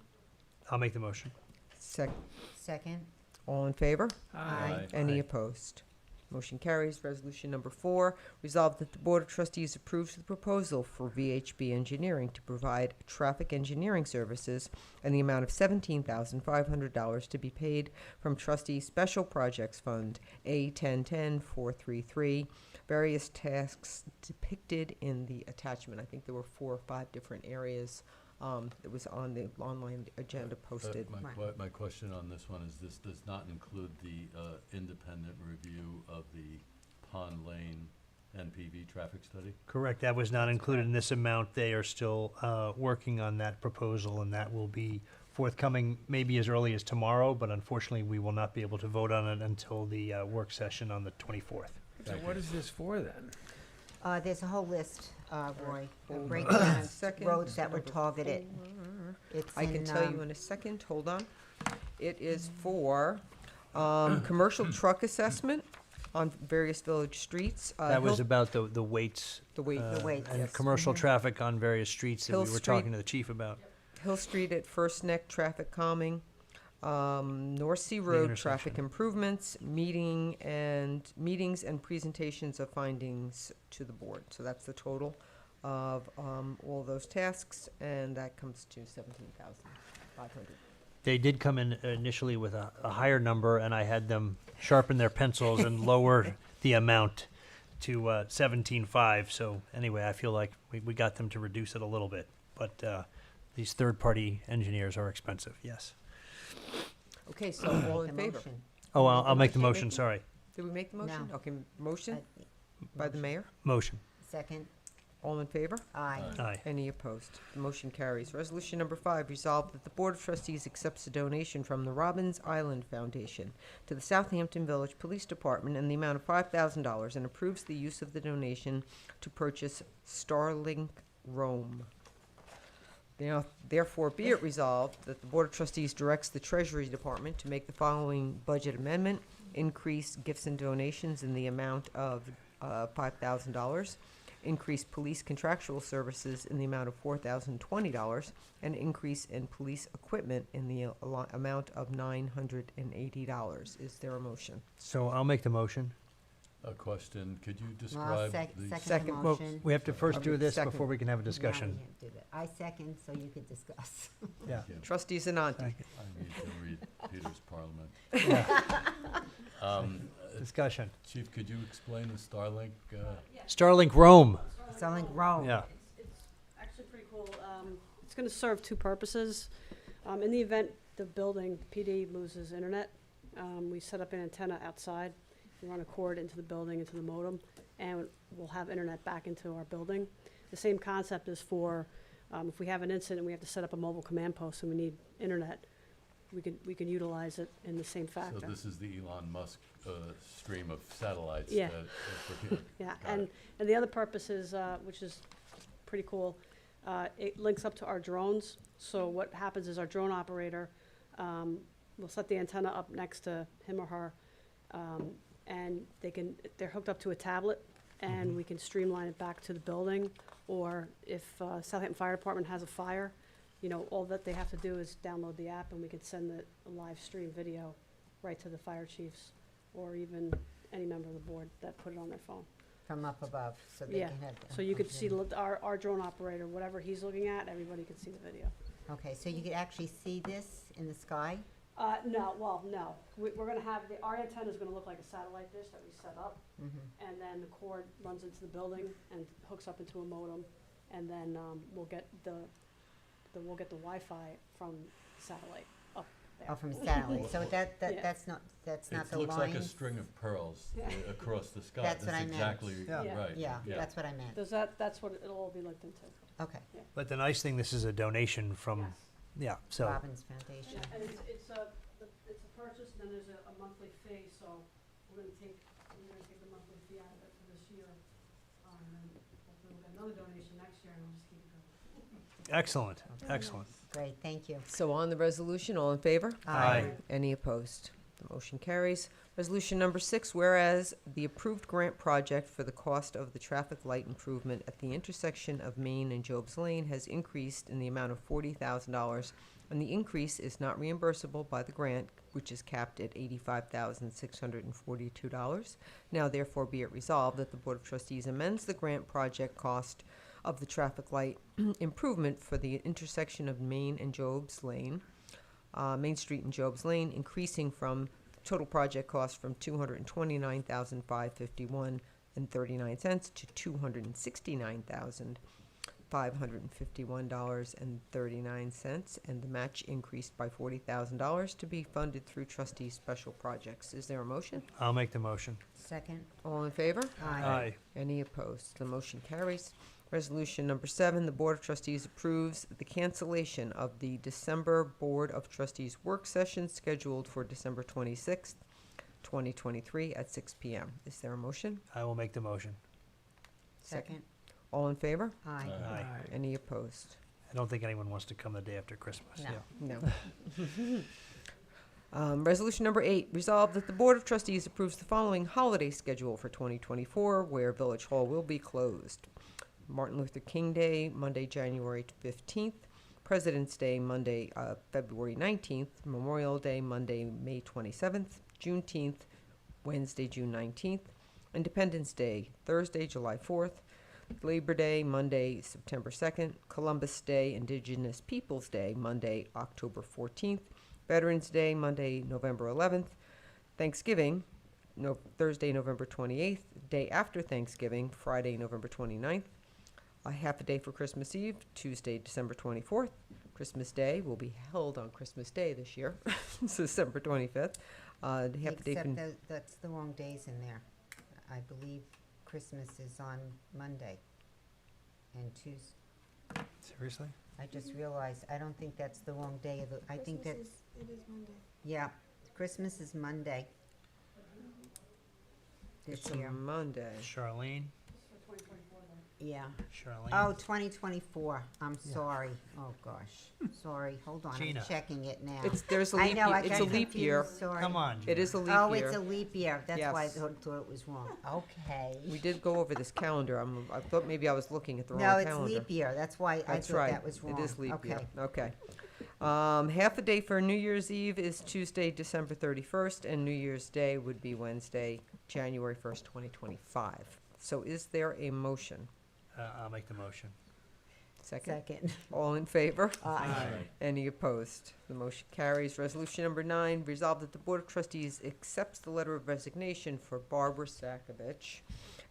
S1: I'll make the motion.
S14: Second.
S2: All in favor?
S14: Aye.
S2: Any opposed? Motion carries. Resolution number 4, resolved that the Board of Trustees approves the proposal for VHB Engineering to provide traffic engineering services and the amount of $17,500 to be paid from Trustee Special Projects Fund A1010-433. Various tasks depicted in the attachment. I think there were 4 or 5 different areas. It was on the online agenda posted.
S12: My question on this one is, this does not include the independent review of the Pond Lane NPV traffic study?
S1: Correct, that was not included in this amount. They are still working on that proposal, and that will be forthcoming maybe as early as tomorrow, but unfortunately, we will not be able to vote on it until the work session on the 24th.
S15: So what is this for then?
S14: There's a whole list, Roy,
S2: Hold
S14: of breakdown of
S2: Second.
S14: roads that were targeted. It's
S2: I can
S14: in,
S2: tell you in a second. Hold on. It is for commercial truck assessment on various village streets.
S1: That was about the weights.
S2: The weight.
S14: The weights,
S1: And
S14: yes.
S1: commercial traffic on various streets that
S2: Hill
S1: we were
S2: Street.
S1: talking to the chief about.
S2: Hill Street at First Neck traffic calming, North Sea Road traffic
S1: intersection.
S2: improvements, meetings and presentations of findings to the board. So that's the total of all those tasks, and that comes to $17,500.
S1: They did come in initially with a higher number, and I had them sharpen their pencils and lower the amount to 17.5. So anyway, I feel like we got them to reduce it a little bit. But these third-party engineers are expensive, yes.
S2: Okay, so all in
S14: the
S2: favor?
S14: motion.
S1: Oh, I'll make the
S2: motion.
S1: motion, sorry.
S2: Did we make the motion?
S14: No.
S2: Okay, motion by the mayor.
S1: Motion.
S14: Second.
S2: All in favor?
S14: Aye.
S1: Aye.
S2: Any opposed? The motion carries. Resolution number 5, resolved that the Board of Trustees accepts a donation from the Robbins Island Foundation to the Southampton Village Police Department in the amount of $5,000 and approves the use of the donation to purchase Starlink Roam. Now, therefore, be it resolved that the Board of Trustees directs the Treasury Department to make the following budget amendment: increase gifts and donations in the amount of $5,000, increase police contractual services in the amount of $4,020, and increase in police equipment in the amount of $980. Is there a motion?
S1: So I'll make the motion.
S12: A question, could you
S14: Well,
S12: describe the...
S14: second
S2: Second.
S14: the
S2: Well,
S14: motion.
S1: We have to first do this
S2: Second.
S1: before we can have a
S14: No, we
S1: discussion.
S14: can't do that. I second, so you could discuss.
S1: Yeah.
S2: Trustee Zananti.
S1: Thank you.
S12: I need to read Peter's Parliament.
S1: Yeah. Discussion.
S12: Chief, could you explain the Starlink?
S1: Starlink Rome.
S2: Starlink Rome.
S1: Yeah.
S16: It's actually pretty cool. It's going to serve two purposes. In the event the building, PD, loses internet, we set up an antenna outside. We run a cord into the building, into the modem, and we'll have internet back into our building. The same concept is for if we have an incident, we have to set up a mobile command post and we need internet, we can utilize it in the same factor.
S12: So this is the Elon Musk stream of satellites.
S16: Yeah.
S12: For
S16: Yeah,
S12: Got it.
S16: and the other purpose is, which is pretty cool, it links up to our drones. So what happens is our drone operator will set the antenna up next to him or her, and they're hooked up to a tablet, and we can streamline it back to the building. Or if Southampton Fire Department has a fire, you know, all that they have to do is download the app, and we can send the live stream video right to the fire chiefs, or even any member of the board that put it on their phone.
S2: From up above, so they
S16: Yeah,
S2: can have.
S16: so you could see our drone operator, whatever he's looking at, everybody could see the video.
S2: Okay, so you could actually see this in the sky?
S16: No. We're gonna have, our antenna is gonna look like a satellite dish that we set up, and then the cord runs into the building and hooks up into a modem, and then we'll get the Wi-Fi from satellite up there.
S2: Oh, from satellite, so
S16: Yeah.
S2: that's not the
S12: It looks like a
S2: lines?
S12: string of pearls
S16: Yeah.
S12: Across the sky.
S2: That's what I meant.
S12: exactly
S1: Yeah.
S12: right.
S2: Yeah, that's what I meant.
S16: That's what it'll all be linked into.
S2: Okay.
S1: But the nice thing, this is a donation from,
S16: Yes.
S1: yeah, so.
S2: Robbins Foundation.
S16: And it's a purchase, and then there's a monthly fee, so we're gonna take the monthly fee out of it for this year. And then hopefully we'll get another donation next year, and we'll just keep it going.
S1: Excellent, excellent.
S2: Great, thank you. So on the resolution, all in favor?
S1: Aye.
S2: Any opposed? The motion carries. Resolution number 6, whereas the approved grant project for the cost of the traffic light improvement at the intersection of Main and Jobs Lane has increased in the amount of $40,000, and the increase is not reimbursable by the grant, which is capped at $85,642. Now therefore be it resolved that the Board of Trustees amends the grant project cost of the traffic light improvement for the intersection of Main and Jobs Lane, Main Street and Jobs Lane, increasing from total project cost from $229,551.39 to $269,551.39, and the match increased by $40,000 to be funded through trustee special projects. Is there a motion?
S1: I'll make the motion.
S2: Second. All in favor?
S1: Aye.
S2: Any opposed? The motion carries. Resolution number 7, the Board of Trustees approves the cancellation of the December Board of Trustees work session scheduled for December 26th, 2023 at 6 p.m. Is there a motion?
S1: I will make the motion.
S2: Second. All in favor?
S1: Aye.
S2: Any opposed?
S1: I don't think anyone wants to come the day after Christmas,
S2: No.
S1: yeah.
S2: No. Resolution number 8, resolved that the Board of Trustees approves the following holiday schedule for 2024, where Village Hall will be closed. Martin Luther King Day, Monday, January 15th. President's Day, Monday, February 19th. Memorial Day, Monday, May 27th. Juneteenth, Wednesday, June 19th. Independence Day, Thursday, July 4th. Labor Day, Monday, September 2nd. Columbus Day, Indigenous Peoples Day, Monday, October 14th. Veterans Day, Monday, November 11th. Thanksgiving, Thursday, November 28th. Day after Thanksgiving, Friday, November 29th. A half a day for Christmas Eve, Tuesday, December 24th. Christmas Day will be held on Christmas Day this year, it's December 25th. Half a day
S17: Except
S2: for
S17: that's the wrong days in there. I believe Christmas is on Monday and Tuesday.
S1: Seriously?
S17: I just realized, I don't think that's the wrong day of the, I think that,
S14: It is Monday.
S17: yeah, Christmas is Monday. This
S2: It's a
S17: year.
S2: Monday.
S1: Charlene?
S17: Yeah.
S1: Charlene?
S17: Oh, 2024. I'm sorry. Oh, gosh. Sorry. Hold on.
S1: Gina.
S17: I'm checking it now.
S2: There's a
S17: I
S2: leap
S17: know,
S2: year.
S17: I
S2: It's
S17: got
S2: a leap year.
S17: confused, sorry.
S1: Come on,
S2: It is a leap
S17: Oh,
S2: year.
S17: it's a leap year. That's why I
S2: Yes.
S17: thought it was wrong. Okay.
S2: We did go over this calendar. I thought maybe I was looking at the wrong
S17: No,
S2: calendar.
S17: it's leap year. That's why I
S2: That's
S17: thought
S2: right.
S17: that was wrong.
S2: It is leap year.
S17: Okay.
S2: Okay. Half a day for New Year's Eve is Tuesday, December 31st, and New Year's Day would be Wednesday, January 1st, 2025. So is there a motion?
S1: I'll make the motion.
S2: Second. All in favor?
S17: Aye.
S2: Any opposed? The motion carries. Resolution number 9, resolved that the Board of Trustees accepts the letter of resignation for Barbara Sakovich,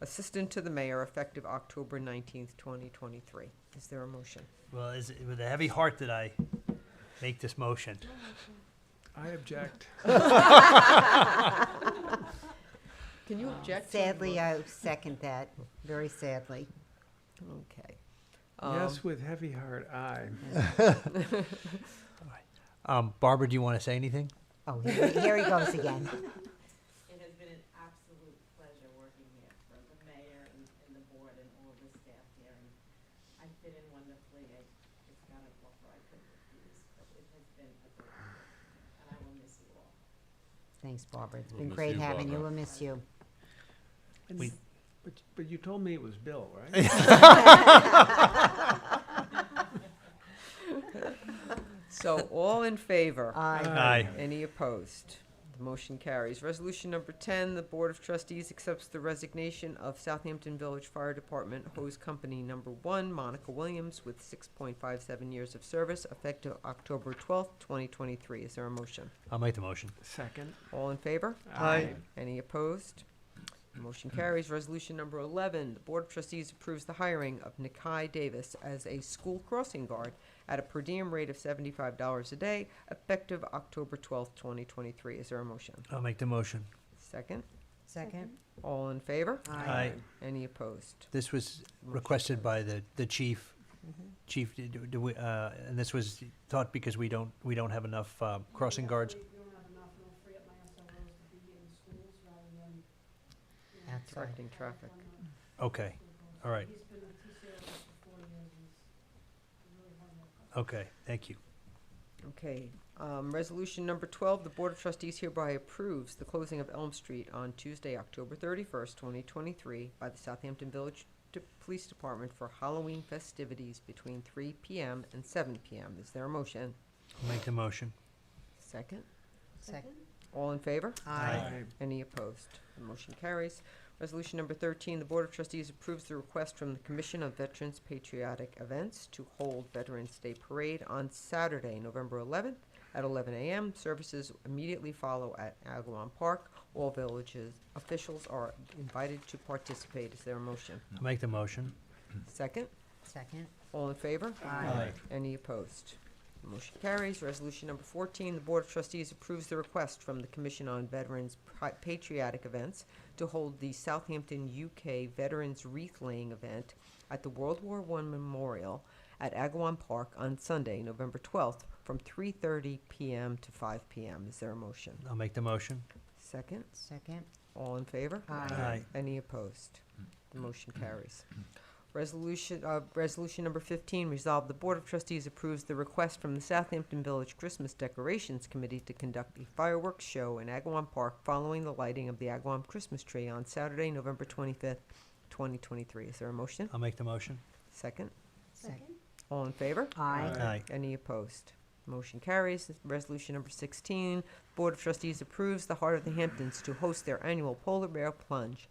S2: Assistant to the Mayor, effective October 19th, 2023. Is there a motion?
S1: Well, is it with a heavy heart that I make this motion?
S15: I object.
S2: Can you object? to
S17: Sadly, I second that, very sadly.
S2: Okay.
S15: Yes, with heavy heart, aye.
S1: Barbara, do you want to say anything?
S17: Oh, here he goes again.
S18: It has been an absolute pleasure working here for the mayor and the board and all the staff here. And I fit in wonderfully. I just got an offer I couldn't refuse. But it has been a great work, and I will miss you all.
S17: Thanks, Barbara. It's
S12: We'll
S17: been
S12: miss
S17: great
S12: you,
S17: having you.
S12: Barbara.
S17: We'll miss you.
S15: And- But you told me it was Bill, right?
S2: So, all in favor?
S1: Aye.
S2: Any opposed? The motion carries. Resolution number 10, the Board of Trustees accepts the resignation of Southampton Village Fire Department Hose Company Number 1, Monica Williams, with 6.57 years of service, effective October 12th, 2023. Is there a motion?
S1: I'll make the motion.
S15: Second.
S2: All in favor?
S15: Aye.
S2: Any opposed? The motion carries. Resolution number 11, the Board of Trustees approves the hiring of Nikai Davis as a school crossing guard at a per diem rate of $75 a day, effective October 12th, 2023. Is there a motion?
S1: I'll make the motion.
S2: Second.
S17: Second?
S2: All in favor?
S1: Aye.
S2: Any opposed?
S1: This was requested by the chief. Chief, do we, and this was thought because we don't have enough crossing guards.
S16: We don't have enough, and it'll free up my SLOs to be in schools rather than,
S17: That's right.
S2: Directing traffic.
S1: Okay, all right.
S16: He's been a TCO for 4 years, he's really hard work.
S1: Okay, thank you.
S2: Okay. Resolution number 12, the Board of Trustees hereby approves the closing of Elm Street on Tuesday, October 31st, 2023, by the Southampton Village Police Department for Halloween festivities between 3 p.m. and 7 p.m. Is there a motion?
S1: I'll make the motion.
S2: Second.
S17: Second?
S2: All in favor?
S15: Aye.
S2: Any opposed? The motion carries. Resolution number 13, the Board of Trustees approves the request from the Commission of Veterans Patriotic Events to hold Veterans Day Parade on Saturday, November 11th at 11 a.m. Services immediately follow at Agawam Park. All villages officials are invited to participate. Is there a motion?
S1: I'll make the motion.
S2: Second.
S17: Second?
S2: All in favor?
S17: Aye.
S2: Any opposed? The motion carries. Resolution number 14, the Board of Trustees approves the request from the Commission on Veterans Patriotic Events to hold the Southampton UK Veterans Wreath Laying event at the World War I Memorial at Agawam Park on Sunday, November 12th, from 3:30 p.m. to 5 p.m. Is there a motion?
S1: I'll make the motion.
S2: Second.
S17: Second?
S2: All in favor?
S1: Aye.
S2: Any opposed? The motion carries. Resolution number 15, resolved the Board of Trustees approves the request from the Southampton Village Christmas Decorations Committee to conduct a fireworks show in Agawam Park following the lighting of the Agawam Christmas tree on Saturday, November 25th, 2023. Is there a motion?
S1: I'll make the motion.
S2: Second.
S17: Second?
S2: All in favor?
S17: Aye.
S1: Aye.
S2: Any opposed? Motion carries. Resolution number 16, Board of Trustees approves the Heart of the Hamptons to host their annual polar bear plunge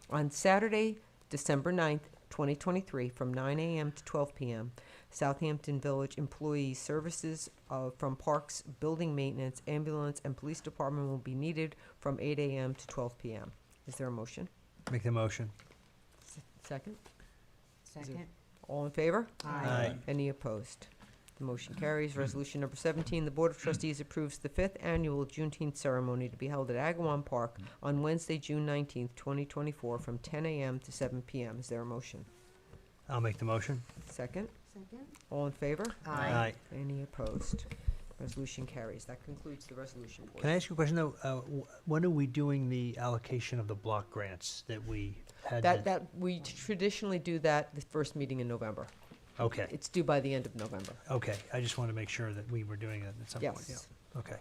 S2: on Saturday, December 9th, 2023, from 9 a.m. to 12 p.m. Southampton Village employee services from parks, building maintenance, ambulance, and police department will be needed from 8 a.m. to 12 p.m. Is there a motion?
S1: Make the motion.
S2: Second?
S17: Second?
S2: All in favor?
S1: Aye.
S2: Any opposed? The motion carries. Resolution number 17, the Board of Trustees approves the 5th annual Juneteenth ceremony to be held at Agawam Park on Wednesday, June 19th, 2024, from 10 a.m. to 7 p.m. Is there a motion?
S1: I'll make the motion.
S2: Second?
S17: Second?
S2: All in favor?
S1: Aye.
S2: Any opposed? Resolution carries. That concludes the resolution portion.
S1: Can I ask you a question, though? When are we doing the allocation of the block grants that we had?
S2: That we traditionally do that the first meeting in November.
S1: Okay,
S2: It's due by the end of November.
S1: okay. I just wanted to make sure that we were doing it at some point.
S2: Yes.
S1: Yeah. Okay.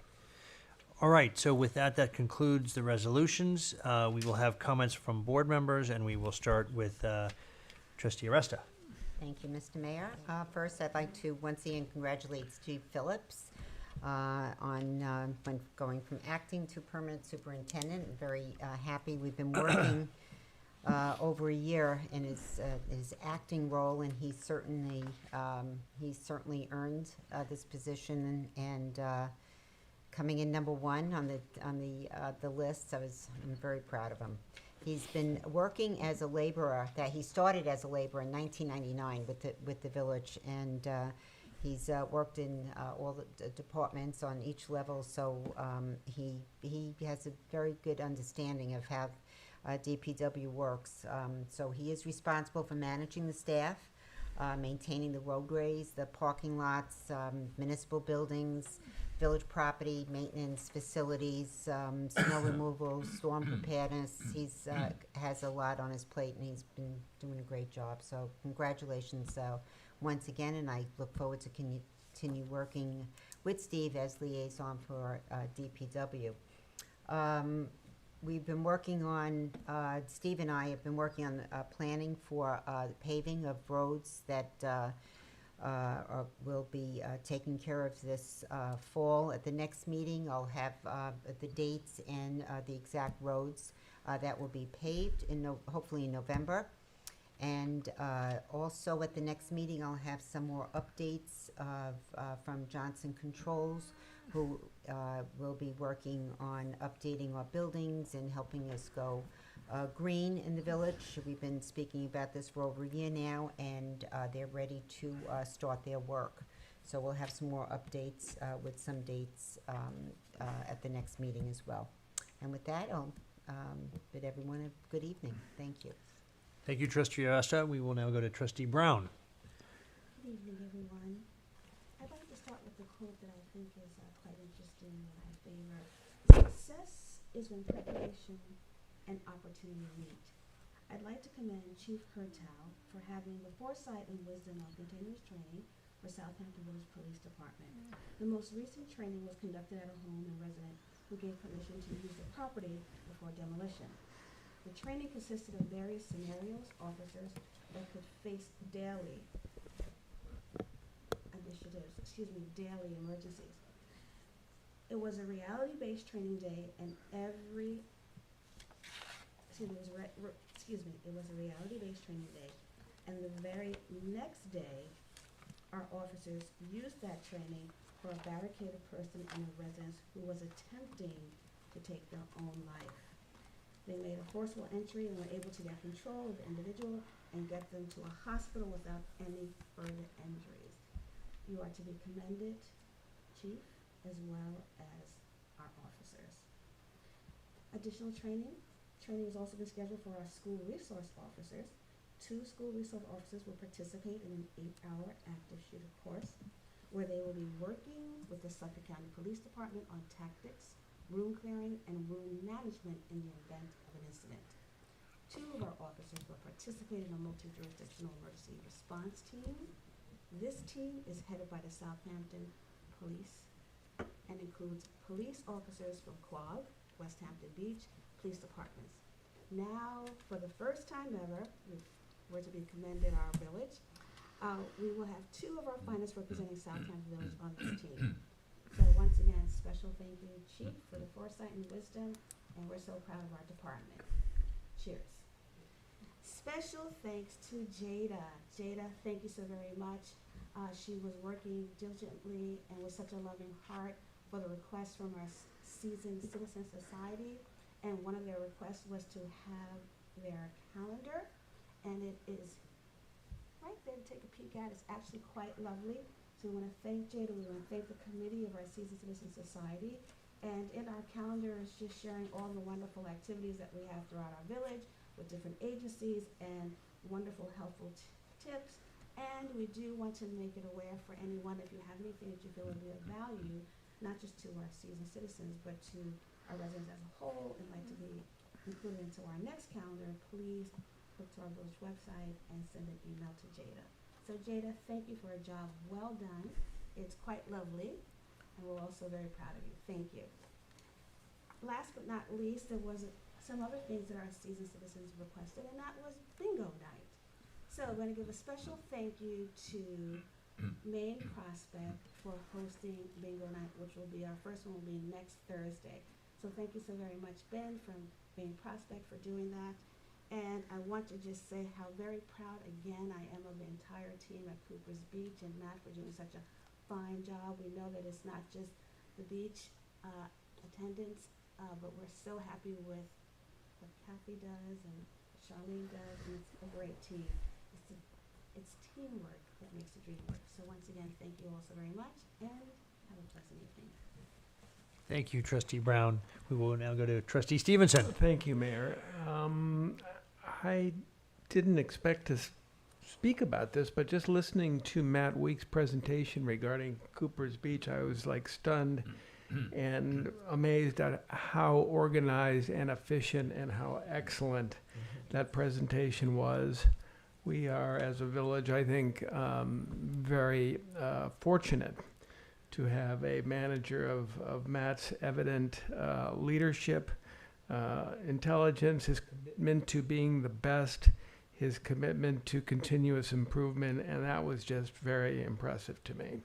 S1: All right, so with that, that concludes the resolutions. We will have comments from board members, and we will start with Trustee Aresta.
S17: Thank you, Mr. Mayor. First, I'd like to once again congratulate Steve Phillips on going from acting to permanent superintendent. Very happy. We've been working over a year in his acting role, and he's certainly earned this position, and coming in number one on the list. I'm very proud of him. He's been working as a laborer. He started as a laborer in 1999 with the village, and he's worked in all the departments on each level. So he has a very good understanding of how DPW works. So he is responsible for managing the staff, maintaining the roadways, the parking lots, municipal buildings, village property, maintenance, facilities, snow removal, storm preparedness. He's has a lot on his plate, and he's been doing a great job. So congratulations once again, and I look forward to continue working with Steve as liaison for DPW. We've been working on, Steve and I have been working on planning for the paving of roads that will be taken care of this fall. At the next meeting, I'll have the dates and the exact roads that will be paved, hopefully in November. And also at the next meeting, I'll have some more updates from Johnson Controls, who will be working on updating our buildings and helping us go green in the village. We've been speaking about this for over a year now, and they're ready to start their work. So we'll have some more updates with some dates at the next meeting as well. And with that, I'll bid everyone a good evening. Thank you.
S1: Thank you, Trustee Asta. We will now go to Trustee Brown.
S14: Good evening, everyone. I'd like to start with a quote that I think is quite interesting and I favor. Success is when preparation and opportunity meet. I'd like to commend Chief Hertow for having the foresight and wisdom of continuous training for Southampton Village Police Department. The most recent training was conducted at a home and resident who gave permission to use the property before demolition. The training consisted of various scenarios officers that could face daily emergencies. It was a reality-based training day, and it was a reality-based training day, and the very next day, our officers used that training for a barricaded person in a residence who was attempting to take their own life. They made a forceful entry and were able to get control of the individual and get them to a hospital without any further injuries. You are to be commended, Chief, as well as our officers. Additional training has also been scheduled for our school resource officers. 2 school resource officers will participate in an 8-hour active shooter course where they will be working with the Suffolk County Police Department on tactics, room clearing, and room management in the event of an incident. 2 of our officers will participate in a multi-jurisdictional emergency response team. This team is headed by the Southampton Police and includes police officers from Quogue, West Hampton Beach, police departments. Now, for the first time ever, we're to be commended our village. We will have 2 of our finest representing Southampton Village on this team. So once again, special thank you, Chief, for the foresight and wisdom, and we're so proud of our department. Cheers. Special thanks to Jada. Jada, thank you so very much. She was working diligently and with such a loving heart for the request from our seasoned citizen society, and one of their requests was to have their calendar, and it is right there to take a peek at. It's actually quite lovely. So we want to thank Jada. We want to thank the committee of our Seasoned Citizen Society. And in our calendar is just sharing all the wonderful activities that we have throughout our village with different agencies and wonderful helpful tips. And we do want to make it aware for anyone, if you have anything that you feel would be of value, not just to our seasoned citizens, but to our residents as a whole, and like to be included into our next calendar, please look to our village website and send an email to Jada. So Jada, thank you for a job well done. It's quite lovely, and we're also very proud of you. Thank you. Last but not least, there was some other things that our seasoned citizens requested, and that was bingo night. So I'm going to give a special thank you to Maine Prospect for hosting bingo night, which will be our first one will be next Thursday. So thank you so very much, Ben, from Maine Prospect, for doing that. And I want to just say how very proud again I am of the entire team at Cooper's Beach and Matt for doing such a fine job. We know that it's not just the beach attendance, but we're so happy with what Kathy does and Charlene does, and it's a great team. It's teamwork that makes the dream work. So once again, thank you all so very much, and have a pleasant evening.
S1: Thank you, Trustee Brown. We will now go to Trustee Stevenson.
S15: Thank you, Mayor. I didn't expect to speak about this, but just listening to Matt Weeks' presentation regarding Cooper's Beach, I was like stunned and amazed at how organized and efficient and how excellent that presentation was. We are, as a village, I think, very fortunate to have a manager of Matt's evident leadership, intelligence, his commitment to being the best, his commitment to continuous improvement, and that was just very impressive to me.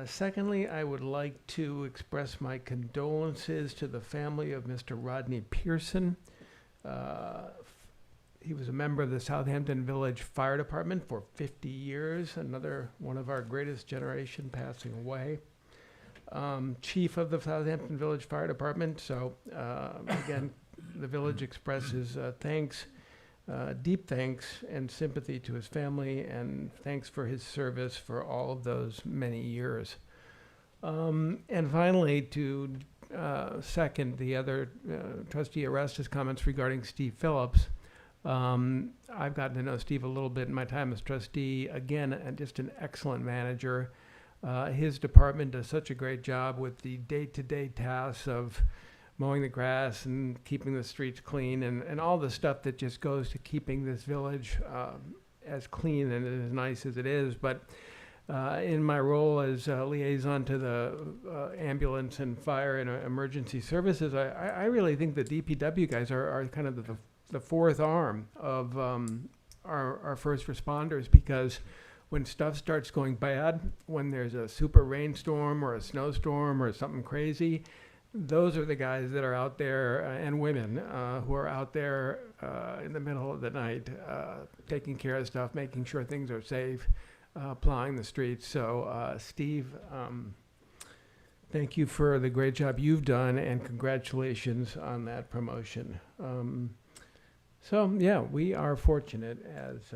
S15: Secondly, I would like to express my condolences to the family of Mr. Rodney Pearson. He was a member of the Southampton Village Fire Department for 50 years, another one of our greatest generation passing away. Chief of the Southampton Village Fire Department, so again, the village expresses thanks, deep thanks and sympathy to his family, and thanks for his service for all of those many years. And finally, to second the other Trustee Aresta's comments regarding Steve Phillips, I've gotten to know Steve a little bit in my time as trustee. Again, just an excellent manager. His department does such a great job with the day-to-day tasks of mowing the grass and keeping the streets clean and all the stuff that just goes to keeping this village as clean and as nice as it is. But in my role as liaison to the ambulance and fire and emergency services, I really think the DPW guys are kind of the fourth arm of our first responders, because when stuff starts going bad, when there's a super rainstorm or a snowstorm or something crazy, those are the guys that are out there, and women who are out there in the middle of the night taking care of stuff, making sure things are safe, plowing the streets. So Steve, thank you for the great job you've done, and congratulations on that promotion. So yeah, we are fortunate as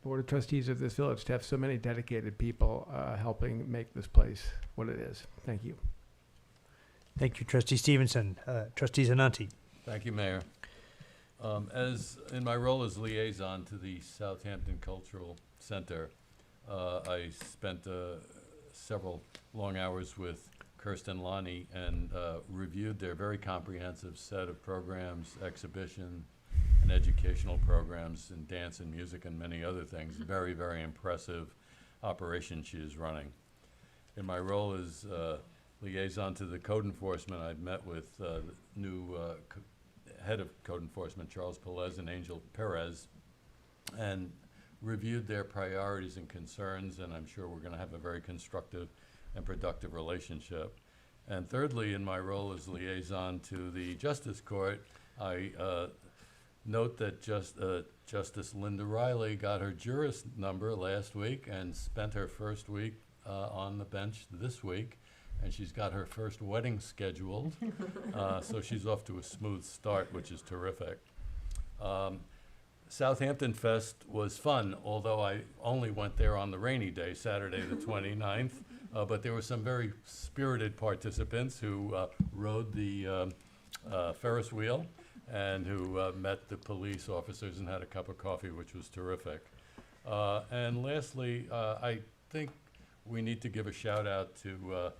S15: Board of Trustees of this village to have so many dedicated people helping make this place what it is. Thank you.
S1: Thank you, Trustee Stevenson. Trustee Zananti.
S12: Thank you, Mayor. As in my role as liaison to the Southampton Cultural Center, I spent several long hours with Kirsten Lonnie and reviewed their very comprehensive set of programs, exhibition and educational programs in dance and music and many other things. Very, very impressive operation she is running. In my role as liaison to the code enforcement, I've met with the new head of code enforcement, Charles Pelez and Angel Perez, and reviewed their priorities and concerns, and I'm sure we're going to have a very constructive and productive relationship. And thirdly, in my role as liaison to the Justice Court, I note that Justice Linda Riley got her jurist number last week and spent her first week on the bench this week, and she's got her first wedding scheduled, so she's off to a smooth start, which is terrific. Southampton Fest was fun, although I only went there on the rainy day, Saturday the 29th, but there were some very spirited participants who rode the Ferris wheel and who met the police officers and had a cup of coffee, which was terrific. And lastly, I think we need to give a shout out to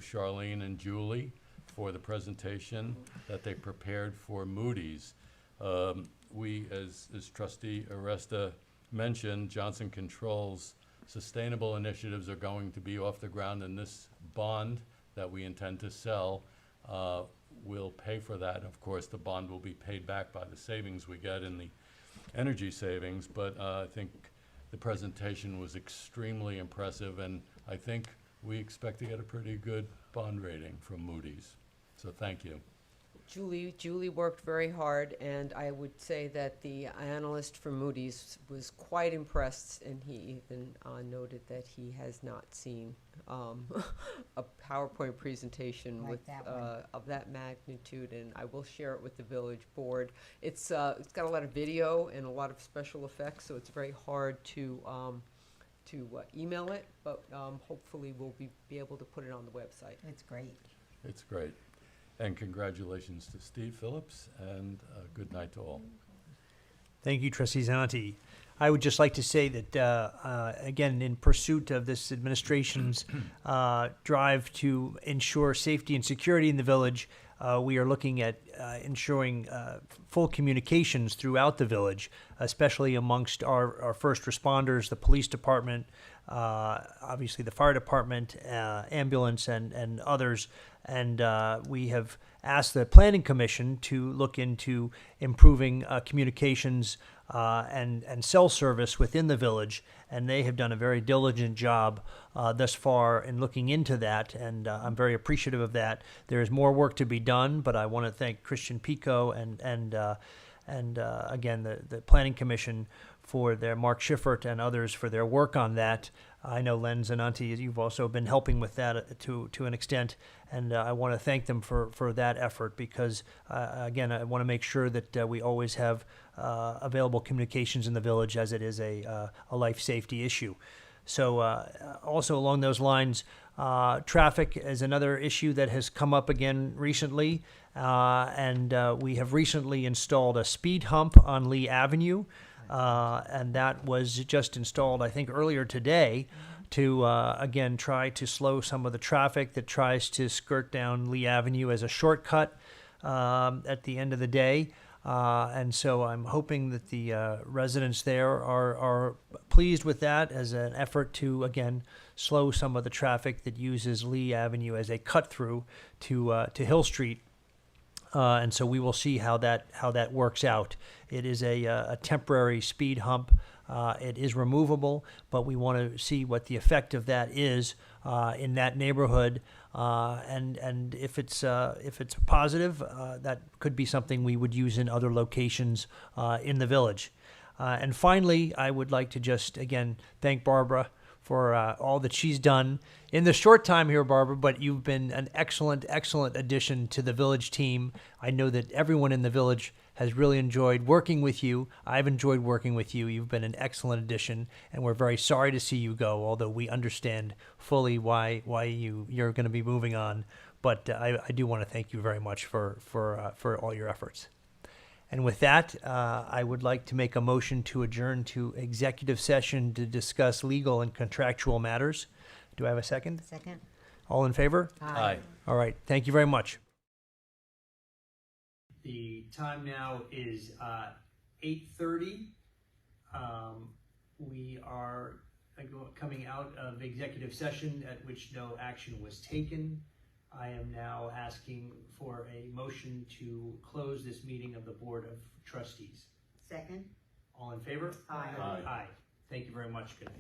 S12: Charlene and Julie for the presentation that they prepared for Moody's. We, as Trustee Aresta mentioned, Johnson Controls sustainable initiatives are going to be off the ground, and this bond that we intend to sell will pay for that. Of course, the bond will be paid back by the savings we get in the energy savings, but I think the presentation was extremely impressive, and I think we expect to get a pretty good bond rating from Moody's. So thank you.
S2: Julie worked very hard, and I would say that the analyst from Moody's was quite impressed, and he even noted that he has not seen a PowerPoint presentation
S17: Like
S2: with
S17: that one.
S2: of that magnitude, and I will share it with the village board. It's got a lot of video and a lot of special effects, so it's very hard to email it, but hopefully we'll be able to put it on the website.
S17: It's great.
S12: It's great. And congratulations to Steve Phillips, and good night to all.
S1: Thank you, Trustee Zanati. I would just like to say that, again, in pursuit of this administration's drive to ensure safety and security in the village, we are looking at ensuring full communications throughout the village, especially amongst our first responders, the police department, obviously the fire department, ambulance, and others. And we have asked the Planning Commission to look into improving communications and cell service within the village, and they have done a very diligent job thus far in looking into that, and I'm very appreciative of that. There is more work to be done, but I want to thank Christian Pico and again the Planning Commission for their Mark Schiffert and others for their work on that. I know Len Zananti, you've also been helping with that to an extent, and I want to thank them for that effort because, again, I want to make sure that we always have available communications in the village as it is a life safety issue. So also along those lines, traffic is another issue that has come up again recently, and we have recently installed a speed hump on Lee Avenue. And that was just installed, I think, earlier today to, again, try to slow some of the traffic that tries to skirt down Lee Avenue as a shortcut at the end of the day. And so I'm hoping that the residents there are pleased with that as an effort to, again, slow some of the traffic that uses Lee Avenue as a cut-through to Hill Street. And so we will see how that works out. It is a temporary speed hump. It is removable, but we want to see what the effect of that is in that neighborhood. And if it's positive, that could be something we would use in other locations in the village. And finally, I would like to just again thank Barbara for all that she's done in the short time here, Barbara, but you've been an excellent addition to the village team. I know that everyone in the village has really enjoyed working with you. I've enjoyed working with you. You've been an excellent addition, and we're very sorry to see you go, although we understand fully why you're going to be moving on. But I do want to thank you very much for all your efforts. And with that, I would like to make a motion to adjourn to executive session to discuss legal and contractual matters. Do I have a second?
S17: Second.
S1: All in favor?
S12: Aye.
S1: All right. Thank you very much. The time now is 8:30. We are coming out of executive session at which no action was taken. I am now asking for a motion to close this meeting of the Board of Trustees.
S17: Second.
S1: All in favor?
S17: Aye.
S12: Aye.
S1: Aye. Thank you very much. Good night.